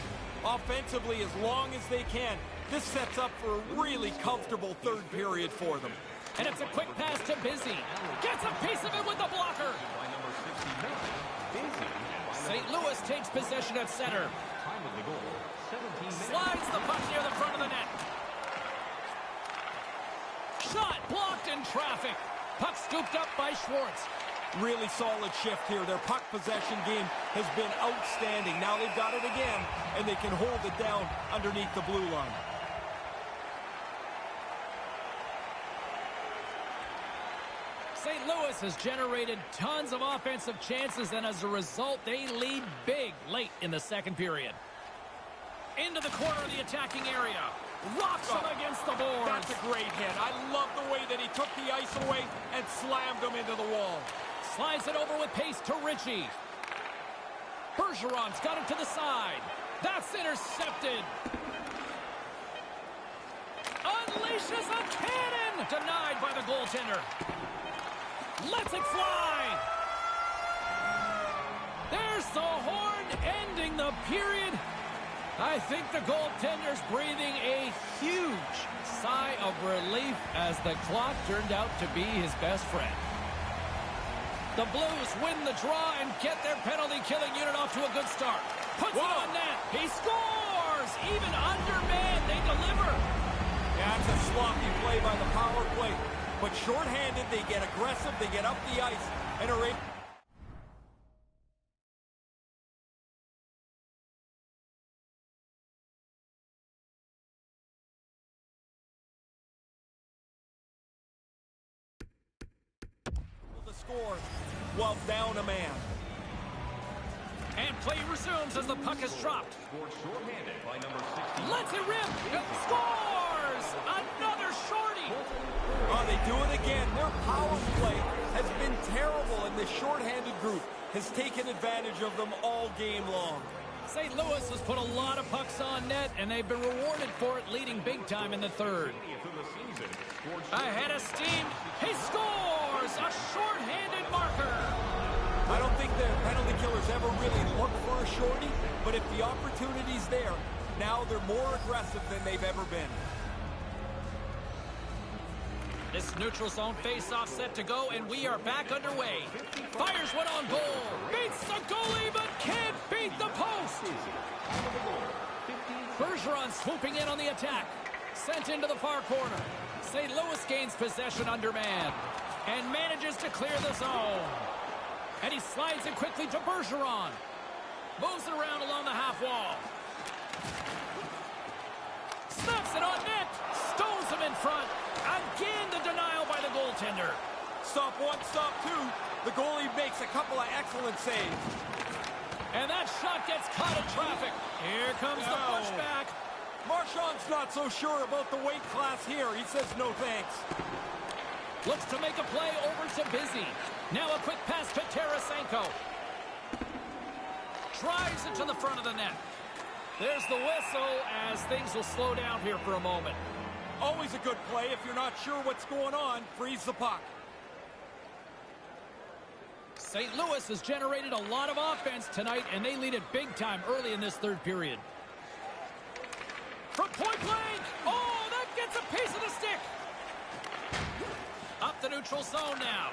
offensively as long as they can. This sets up for a really comfortable third period for them. And it's a quick pass to Busy. Gets a piece of it with the blocker. By number 69, Busy. St. Louis takes possession at center. Time of the goal, 17 minutes. Slides the puck near the front of the net. Shot blocked in traffic. Puck scooped up by Schwartz. Really solid shift here. Their puck possession game has been outstanding. Now they've got it again, and they can hold it down underneath the blue line. St. Louis has generated tons of offensive chances, and as a result, they lead big late in the second period. Into the corner of the attacking area. Rocks him against the boards. That's a great hit. I love the way that he took the ice away and slammed him into the wall. Slides it over with pace to Ritchie. Bergeron's got it to the side. That's intercepted. Unleashes a cannon. Denied by the goaltender. Lets it fly. There's the horn ending the period. I think the goaltender's breathing a huge sigh of relief as the clock turned out to be his best friend. The Blues win the draw and get their penalty-killing unit off to a good start. Puts it on net. He scores! Even undermanned, they deliver. Yeah, it's a sloppy play by the power play. But shorthanded, they get aggressive, they get up the ice, and are able... to score while down a man. And play resumes as the puck is dropped. Scored shorthanded by number 60. Lets it rip. Scores! Another shorty. Oh, they do it again. Their power play has been terrible, and this shorthanded group has taken advantage of them all game long. St. Louis has put a lot of pucks on net, and they've been rewarded for it, leading big time in the third. Ahead of steam. He scores! A shorthanded marker. I don't think the penalty killers ever really look for a shorty, but if the opportunity's there, now they're more aggressive than they've ever been. This neutral zone face-off set to go, and we are back underway. Fires one on goal. Beats the goalie, but can't beat the post. Bergeron swooping in on the attack. Sent into the far corner. St. Louis gains possession under man and manages to clear the zone. And he slides it quickly to Bergeron. Moves it around along the half wall. Snaps it on net. Stones him in front. Again, the denial by the goaltender. Stop one, stop two. The goalie makes a couple of excellent saves. And that shot gets caught in traffic. Here comes the pushback. Marchand's not so sure about the weight class here. He says no thanks. Looks to make a play over to Busy. Now a quick pass to Tarasenko. Drives it to the front of the net. There's the whistle as things will slow down here for a moment. Always a good play. If you're not sure what's going on, freeze the puck. St. Louis has generated a lot of offense tonight, and they lead it big time early in this third period. From point blank! Oh, that gets a piece of the stick! Up the neutral zone now.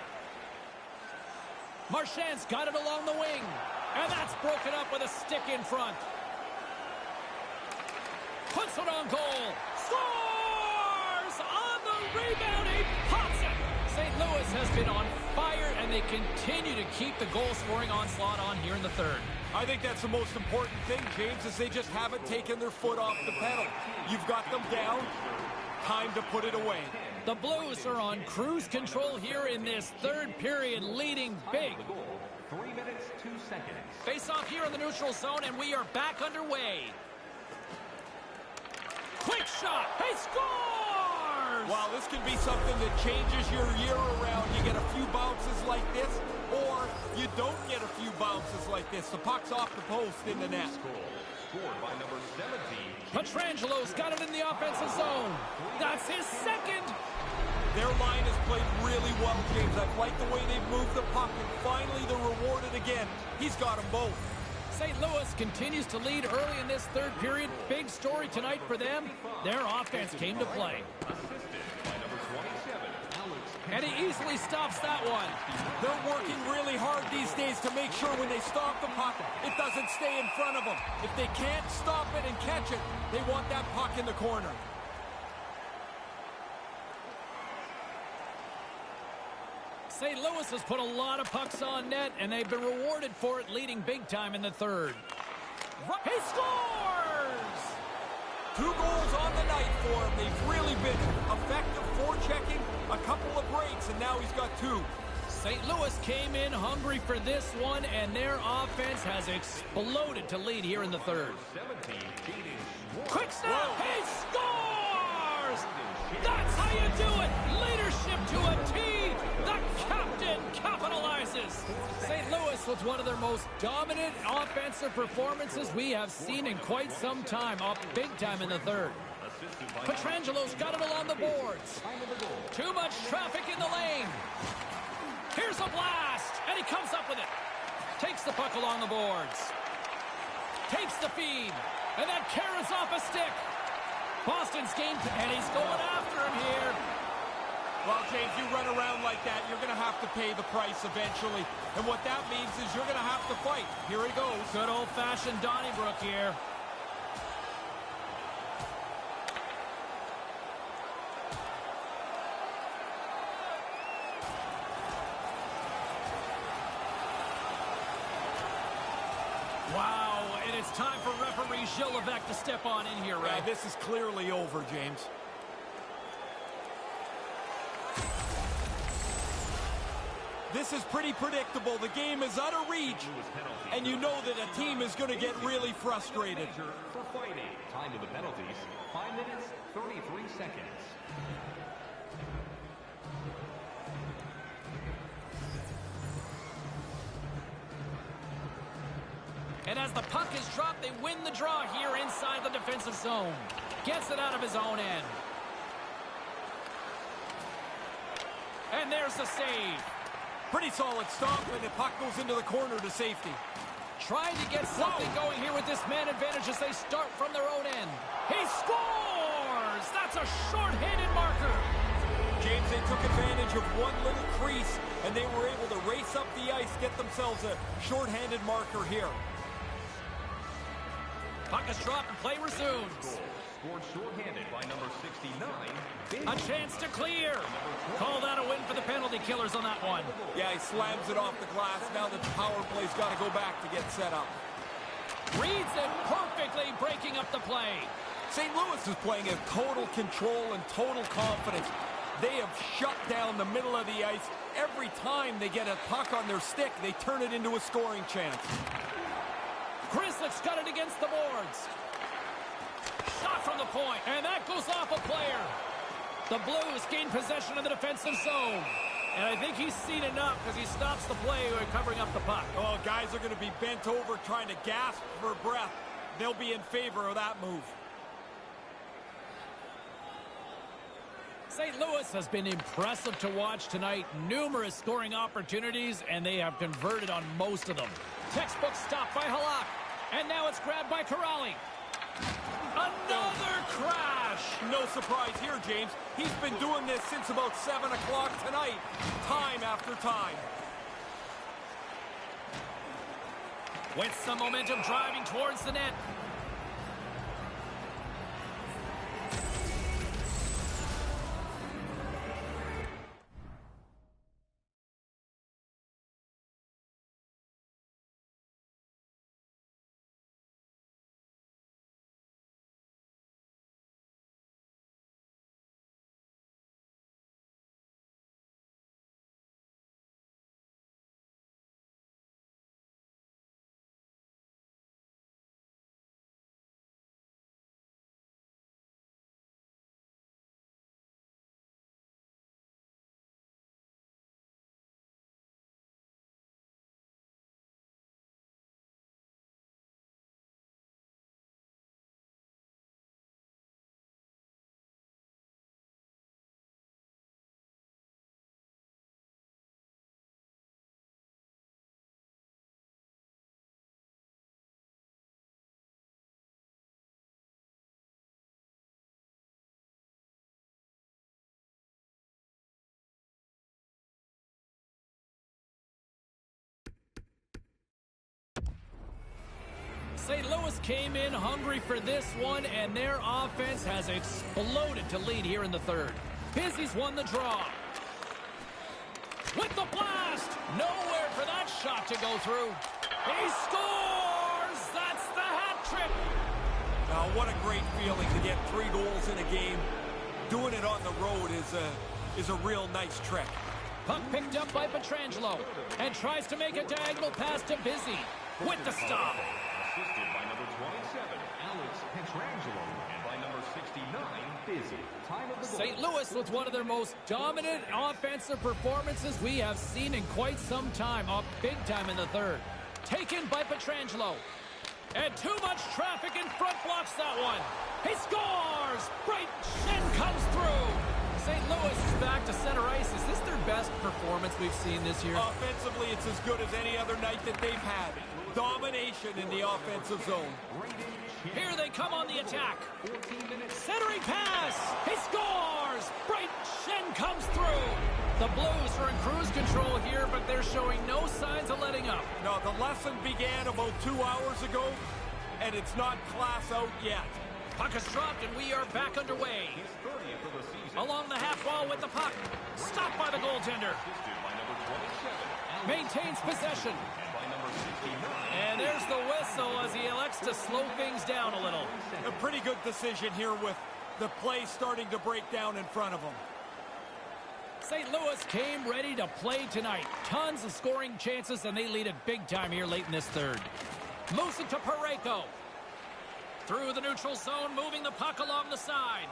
Marchand's got it along the wing. And that's broken up with a stick in front. Puts it on goal. Scores! On the rebound, he pops it! St. Louis has been on fire, and they continue to keep the goal-scoring onslaught on here in the third. I think that's the most important thing, James, is they just haven't taken their foot off the pedal. You've got them down. Time to put it away. The Blues are on cruise control here in this third period, leading big. 3 minutes, 2 seconds. Face off here in the neutral zone, and we are back underway. Quick shot. He scores! Wow, this can be something that changes your year around. You get a few bounces like this, or you don't get a few bounces like this. The puck's off the post in the net. Scored by number 17. Petrangelo's got it in the offensive zone. That's his second. Their line has played really well, James. I've liked the way they've moved the puck, and finally they're rewarded again. He's got them both. St. Louis continues to lead early in this third period. Big story tonight for them. Their offense came to play. Assisted by number 27, Alex. And he easily stops that one. They're working really hard these days to make sure when they stop the puck, it doesn't stay in front of them. If they can't stop it and catch it, they want that puck in the corner. St. Louis has put a lot of pucks on net, and they've been rewarded for it, leading big time in the third. He scores! 2 goals on the night for him. They've really been effective forechecking, a couple of breaks, and now he's got 2. St. Louis came in hungry for this one, and their offense has exploded to lead here in the third. 17, Jaden. Quick snap! He scores! That's how you do it! Leadership to a T! The captain capitalizes! St. Louis with one of their most dominant offensive performances we have seen in quite some time, up big time in the third. Petrangelo's got it along the boards. Too much traffic in the lane. Here's a blast, and he comes up with it. Takes the puck along the boards. Takes the feed, and that carries off a stick. Boston's gained, and he's going after him here. Well, James, you run around like that, you're going to have to pay the price eventually. And what that means is you're going to have to fight. Here he goes. Good old-fashioned Donnybrook here. Wow, and it's time for referee Gilles Levesque to step on in here, Ray. Yeah, this is clearly over, James. This is pretty predictable. The game is out of reach, and you know that a team is going to get really frustrated. For fighting. Time to the penalties, 5 minutes, 33 seconds. And as the puck is dropped, they win the draw here inside the defensive zone. Gets it out of his own end. And there's the save. Pretty solid stop, and the puck goes into the corner to safety. Trying to get something going here with this man advantage as they start from their own end. He scores! That's a short-handed marker. James, they took advantage of one little crease, and they were able to race up the ice, get themselves a shorthanded marker here. Puck is dropped and play resumes. Scored shorthanded by number 69. A chance to clear. Call that a win for the penalty killers on that one. Yeah, he slams it off the glass. Now the power play's got to go back to get set up. Reads it perfectly, breaking up the play. St. Louis is playing in total control and total confidence. They have shut down the middle of the ice. Every time they get a puck on their stick, they turn it into a scoring chance. Grzelcyk's got it against the boards. Shot from the point, and that goes off a player. The Blues gain possession of the defensive zone. And I think he's seen enough because he stops the play by covering up the puck. Oh, guys are going to be bent over trying to gasp for breath. They'll be in favor of that move. St. Louis has been impressive to watch tonight. Numerous scoring opportunities, and they have converted on most of them. Textbook stop by Halak. And now it's grabbed by Corrali. Another crash! No surprise here, James. He's been doing this since about 7 o'clock tonight, time after time. With some momentum driving towards the net. St. Louis came in hungry for this one, and their offense has exploded to lead here in the third. Bizzy's won the draw. With the blast! Nowhere for that shot to go through. He scores! That's the hat trick! Now, what a great feeling to get 3 goals in a game. Doing it on the road is a real nice trick. Puck picked up by Pietrangelo, and tries to make a diagonal pass to Bizzy. With the stop. Assisted by number 27, Alex Pietrangelo, and by number 69, Bizzy. Time of the goal. St. Louis with one of their most dominant offensive performances we have seen in quite some time. Up big time in the third. Taken by Pietrangelo. And too much traffic in front blocks that one. He scores! Bright Shin comes through. St. Louis is back to center ice. Is this their best performance we've seen this year? Offensively, it's as good as any other night that they've had. Domination in the offensive zone. Here they come on the attack. Centering pass. He scores. Bright Shin comes through. The Blues are in cruise control here, but they're showing no signs of letting up. No, the lesson began about 2 hours ago, and it's not class out yet. Puck is dropped, and we are back underway. Along the half wall with the puck. Stopped by the goaltender. Maintains possession. And there's the whistle as he elects to slow things down a little. A pretty good decision here with the play starting to break down in front of him. St. Louis came ready to play tonight. Tons of scoring chances, and they lead it big time here late in this third. Moves it to Parayko. Through the neutral zone, moving the puck along the side.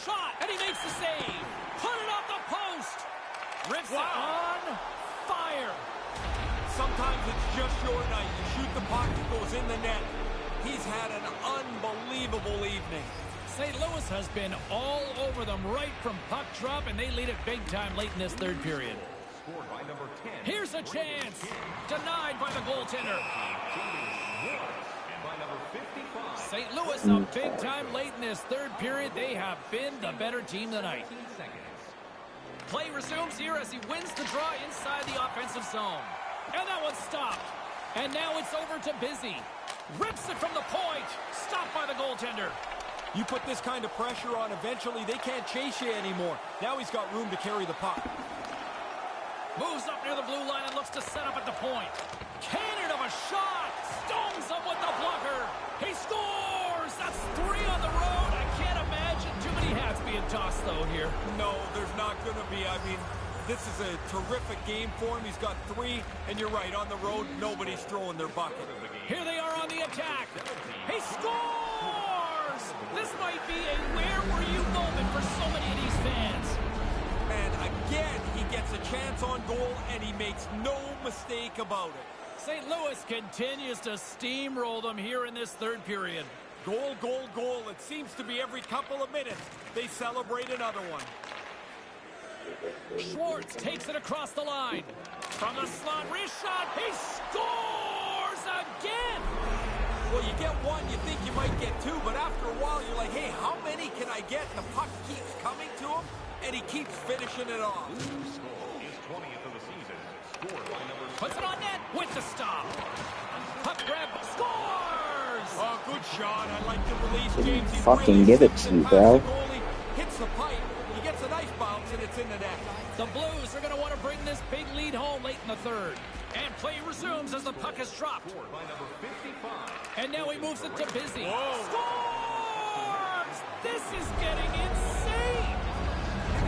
Shot, and he makes the save. Put it off the post. Rips it on fire. Sometimes it's just your night. You shoot the puck, it goes in the net. He's had an unbelievable evening. St. Louis has been all over them right from puck drop, and they lead it big time late in this third period. Here's a chance. Denied by the goaltender. St. Louis up big time late in this third period. They have been the better team tonight. Play resumes here as he wins the draw inside the offensive zone. And that one's stopped. And now it's over to Busy. Rips it from the point. Stopped by the goaltender. You put this kind of pressure on, eventually they can't chase you anymore. Now he's got room to carry the puck. Moves up near the blue line and looks to set up at the point. Cannon of a shot. Stones him with the blocker. He scores. That's 3 on the road. I can't imagine too many hats being tossed, though, here. No, there's not going to be. I mean, this is a terrific game for him. He's got 3, and you're right, on the road, nobody's throwing their bucket. Here they are on the attack. He scores! This might be a where were you moment for so many of these fans. And again, he gets a chance on goal, and he makes no mistake about it. St. Louis continues to steamroll them here in this third period. Goal, goal, goal. It seems to be every couple of minutes they celebrate another one. Schwartz takes it across the line. From the slot, wrist shot. He scores again! Well, you get one, you think you might get 2, but after a while, you're like, hey, how many can I get? The puck keeps coming to him, and he keeps finishing it off. His 20th of the season. Scored by number 7. Puts it on net with the stop. Puck grab, scores! Oh, good shot. I like the release, James. He's Fucking really give it to me, bro. the goalie, hits the pipe, he gets a nice bounce, and it's in the net. The Blues are going to want to bring this big lead home late in the third. And play resumes as the puck is dropped. Scored by number 55. And now he moves it to Busy. Whoa. Scores! This is getting insane!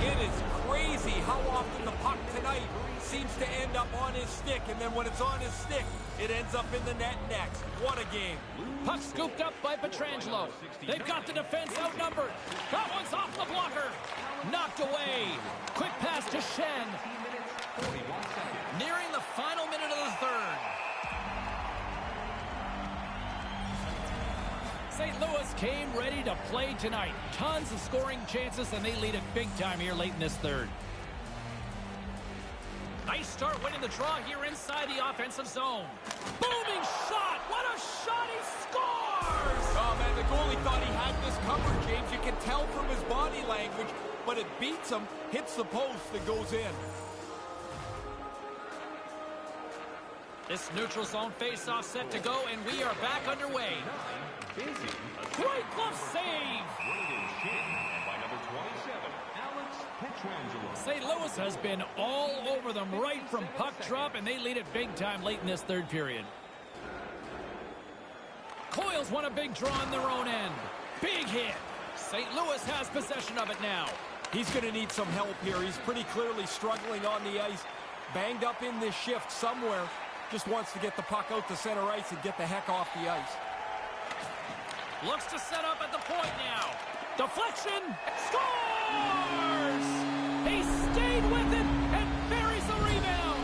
It is crazy how often the puck tonight seems to end up on his stick, and then when it's on his stick, it ends up in the net next. What a game. Puck scooped up by Pietrangelo. They've got the defense outnumbered. That one's off the blocker. Knocked away. Quick pass to Shen. Nearing the final minute of the third. St. Louis came ready to play tonight. Tons of scoring chances, and they lead it big time here late in this third. Nice start winning the draw here inside the offensive zone. Booming shot! What a shot! He scores! Oh, man, the goalie thought he had this covered, James. You can tell from his body language, but it beats him, hits the post, and goes in. This neutral zone face-off set to go, and we are back underway. Busy. Great glove save! Braden Shin. And by number 27, Alex Pietrangelo. St. Louis has been all over them right from puck drop, and they lead it big time late in this third period. Coils want a big draw on their own end. Big hit. St. Louis has possession of it now. He's going to need some help here. He's pretty clearly struggling on the ice. Banged up in this shift somewhere. Just wants to get the puck out to center ice and get the heck off the ice. Looks to set up at the point now. Deflection. Scores! He stayed with it and buries the rebound.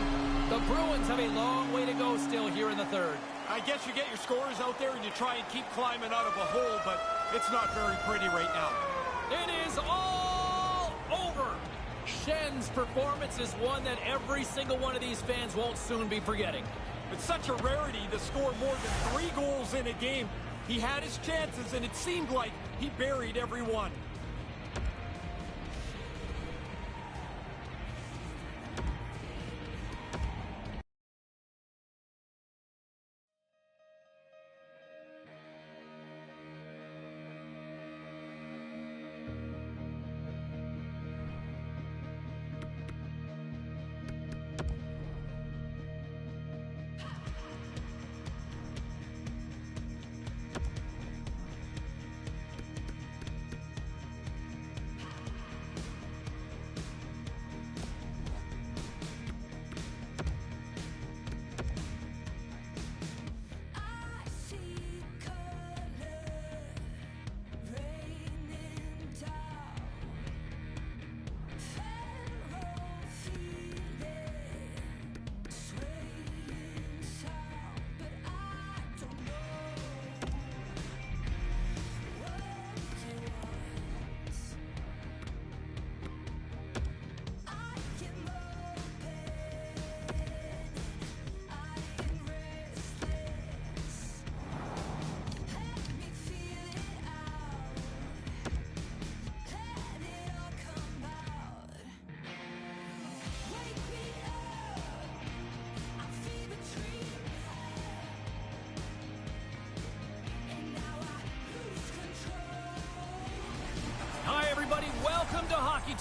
The Bruins have a long way to go still here in the third. I guess you get your scorers out there and you try and keep climbing out of a hole, but it's not very pretty right now. It is all over. Shen's performance is one that every single one of these fans won't soon be forgetting. It's such a rarity to score more than 3 goals in a game. He had his chances, and it seemed like he buried every one.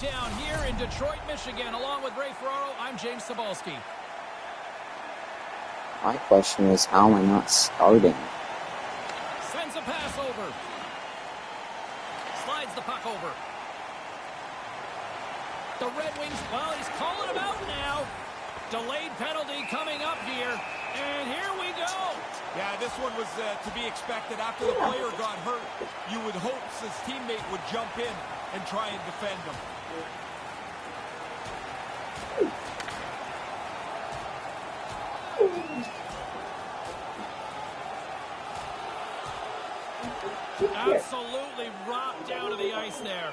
down here in Detroit, Michigan. Along with Ray Ferraro, I'm James Cebulski. My question is, how am I not starting? Sends a pass over. Slides the puck over. The Red Wings, well, he's calling him out now. Delayed penalty coming up here. And here we go. Yeah, this one was to be expected. After the player got hurt, you would hope his teammate would jump in and try and defend him. Absolutely rocked down to the ice there.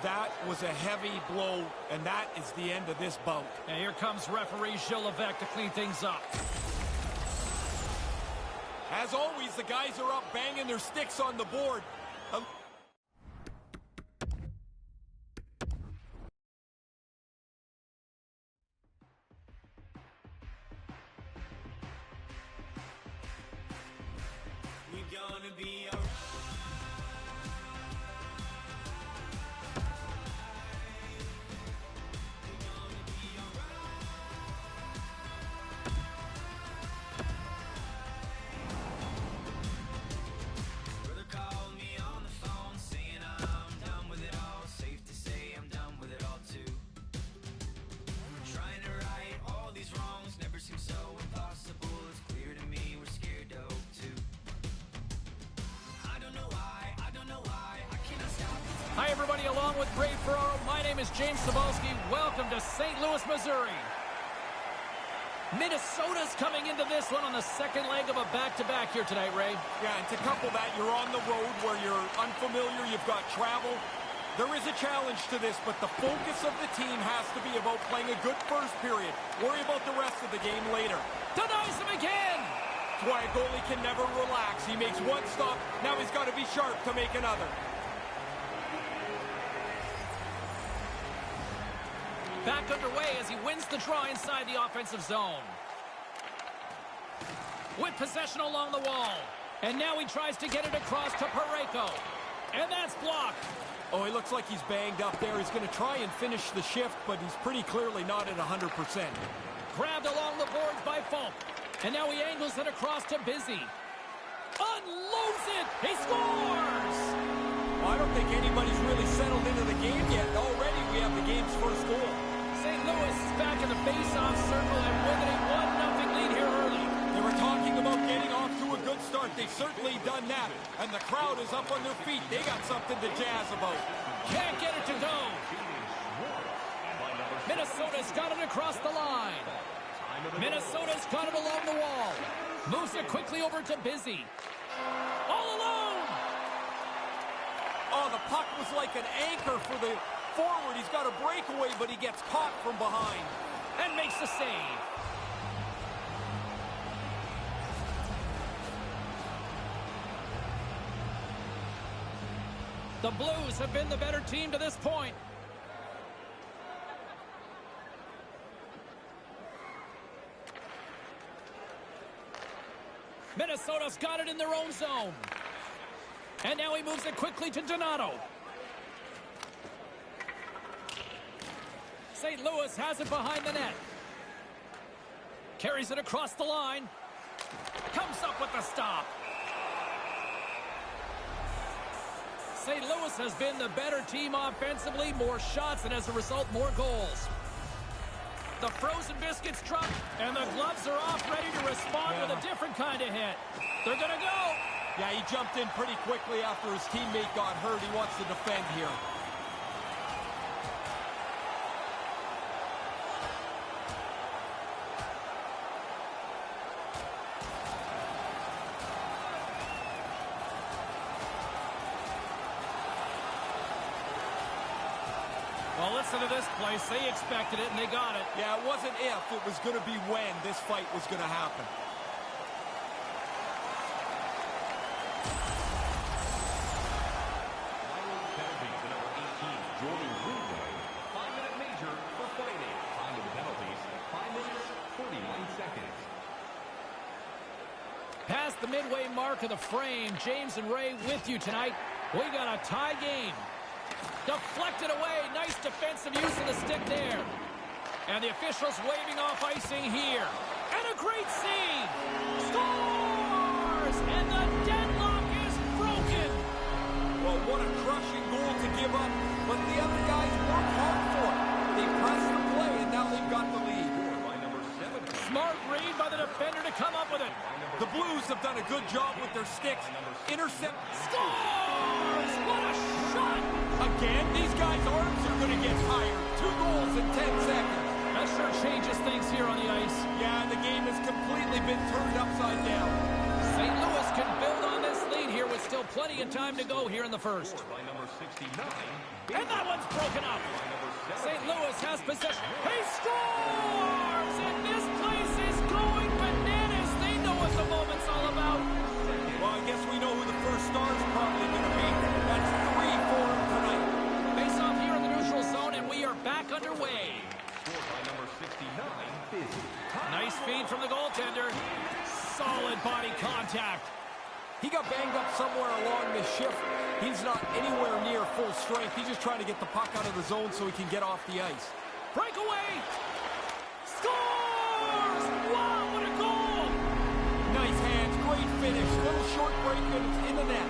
That was a heavy blow, and that is the end of this bout. And here comes referee Gilles Levesque to clean things up. As always, the guys are up banging their sticks on the board. Hi, everybody. Along with Ray Ferraro, my name is James Cebulski. Welcome to St. Louis, Missouri. Minnesota's coming into this one on the second leg of a back-to-back here tonight, Ray. Yeah, and to couple that, you're on the road where you're unfamiliar, you've got travel. There is a challenge to this, but the focus of the team has to be about playing a good first period. Worry about the rest of the game later. Denies him again! That's why a goalie can never relax. He makes one stop, now he's got to be sharp to make another. Back underway as he wins the draw inside the offensive zone. With possession along the wall. And now he tries to get it across to Parayko. And that's blocked. Oh, he looks like he's banged up there. He's going to try and finish the shift, but he's pretty clearly not at 100%. Grabbed along the boards by Falk. And now he angles it across to Busy. Unloads it! He scores! Well, I don't think anybody's really settled into the game yet. Already we have the game's first goal. St. Louis is back in the face-off circle and with a 1-0 lead here early. They were talking about getting off to a good start. They've certainly done that. And the crowd is up on their feet. They got something to jazz about. Can't get it to go. Minnesota's got it across the line. Minnesota's got it along the wall. Moves it quickly over to Busy. All alone. Oh, the puck was like an anchor for the forward. He's got a breakaway, but he gets caught from behind. And makes the save. The Blues have been the better team to this point. Minnesota's got it in their own zone. And now he moves it quickly to Donato. St. Louis has it behind the net. Carries it across the line. Comes up with the stop. St. Louis has been the better team offensively. More shots and as a result, more goals. The frozen biscuits drop, and the gloves are off, ready to respond with a different kind of hit. They're going to go. Yeah, he jumped in pretty quickly after his teammate got hurt. He wants to defend here. Well, listen to this place. They expected it, and they got it. Yeah, it wasn't if, it was going to be when this fight was going to happen. Past the midway mark of the frame, James and Ray with you tonight. We got a tie game. Deflected away. Nice defensive use of the stick there. And the officials waving off icing here. And a great save. Scores! And the deadlock is broken. Well, what a crushing goal to give up. But the other guys worked hard for it. They pressed the play, and now they've got the lead. Smart read by the defender to come up with it. The Blues have done a good job with their sticks. Intercept. Scores! What a shot! Again, these guys' arms are going to get tired. 2 goals in 10 seconds. That sure changes things here on the ice. Yeah, the game has completely been turned upside down. St. Louis can build on this lead here with still plenty of time to go here in the first. And that one's broken up. St. Louis has possession. He scores! And this place is going bananas. They know what the moment's all about. Well, I guess we know who the first star is probably going to be. That's 3 for him tonight. Face off here in the neutral zone, and we are back underway. Nice feed from the goaltender. Solid body contact. He got banged up somewhere along this shift. He's not anywhere near full strength. He's just trying to get the puck out of the zone so he can get off the ice. Breakaway! Scores! Wow, what a goal! Nice hands, great finish. Little short break and it's in the net.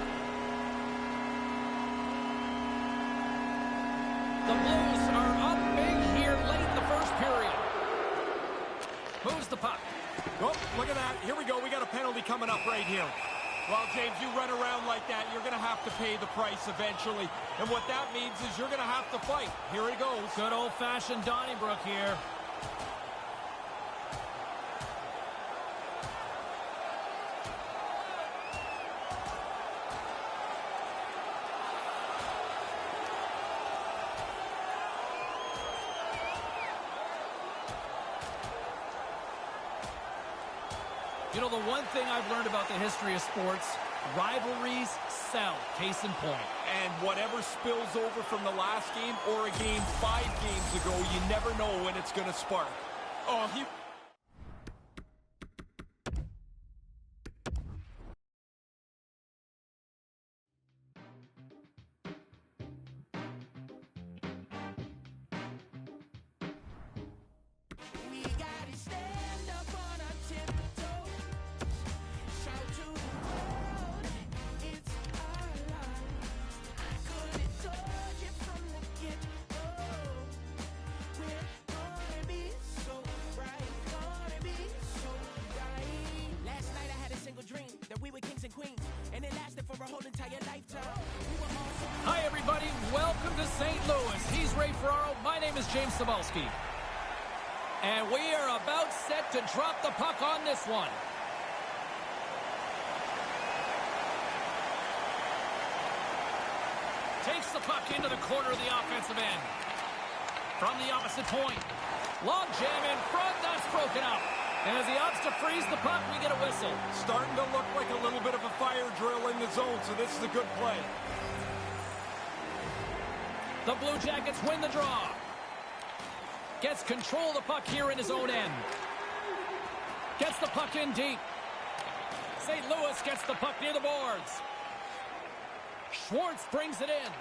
The Blues are up big here late in the first period. Moves the puck. Oh, look at that. Here we go. We got a penalty coming up right here. Well, James, you run around like that, you're going to have to pay the price eventually. And what that means is you're going to have to fight. Here he goes. Good old-fashioned Donnybrook here. You know, the one thing I've learned about the history of sports, rivalries sell, case in point. And whatever spills over from the last game or a game 5 games ago, you never know when it's going to spark. Oh, he... Hi, everybody. Welcome to St. Louis. He's Ray Ferraro. My name is James Cebulski. And we are about set to drop the puck on this one. Takes the puck into the corner of the offensive end. From the opposite point. Long jam in front. That's broken up. And as he opts to freeze the puck, we get a whistle. Starting to look like a little bit of a fire drill in the zone, so this is a good play. The Blue Jackets win the draw. Gets control of the puck here in his own end. Gets the puck in deep. St. Louis gets the puck near the boards. Schwartz brings it in.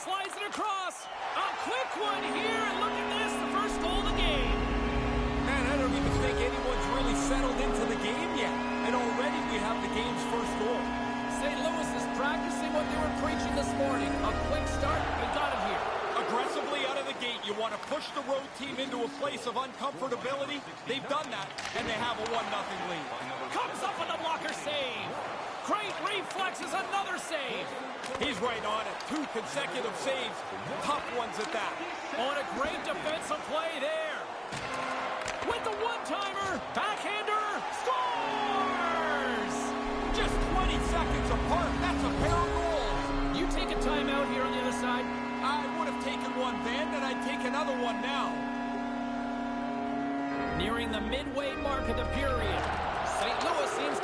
Slides it across. A quick one here. And look at this, the first goal of the game. Man, I don't even think anyone's really settled into the game yet. And already we have the game's first goal. St. Louis is practicing what they were preaching this morning. A quick start, they got him here. Aggressively out of the gate, you want to push the road team into a place of uncomfortability. They've done that, and they have a 1-0 lead. Comes up with a blocker save. Great reflexes, another save. He's right on it. 2 consecutive saves. Tough ones at that. On a great defensive play there. With the one-timer, backhander, scores! Just 20 seconds apart. That's a pair of goals. You take a timeout here on the other side. I would have taken one then, and I'd take another one now. Nearing the midway mark of the period. St. Louis seems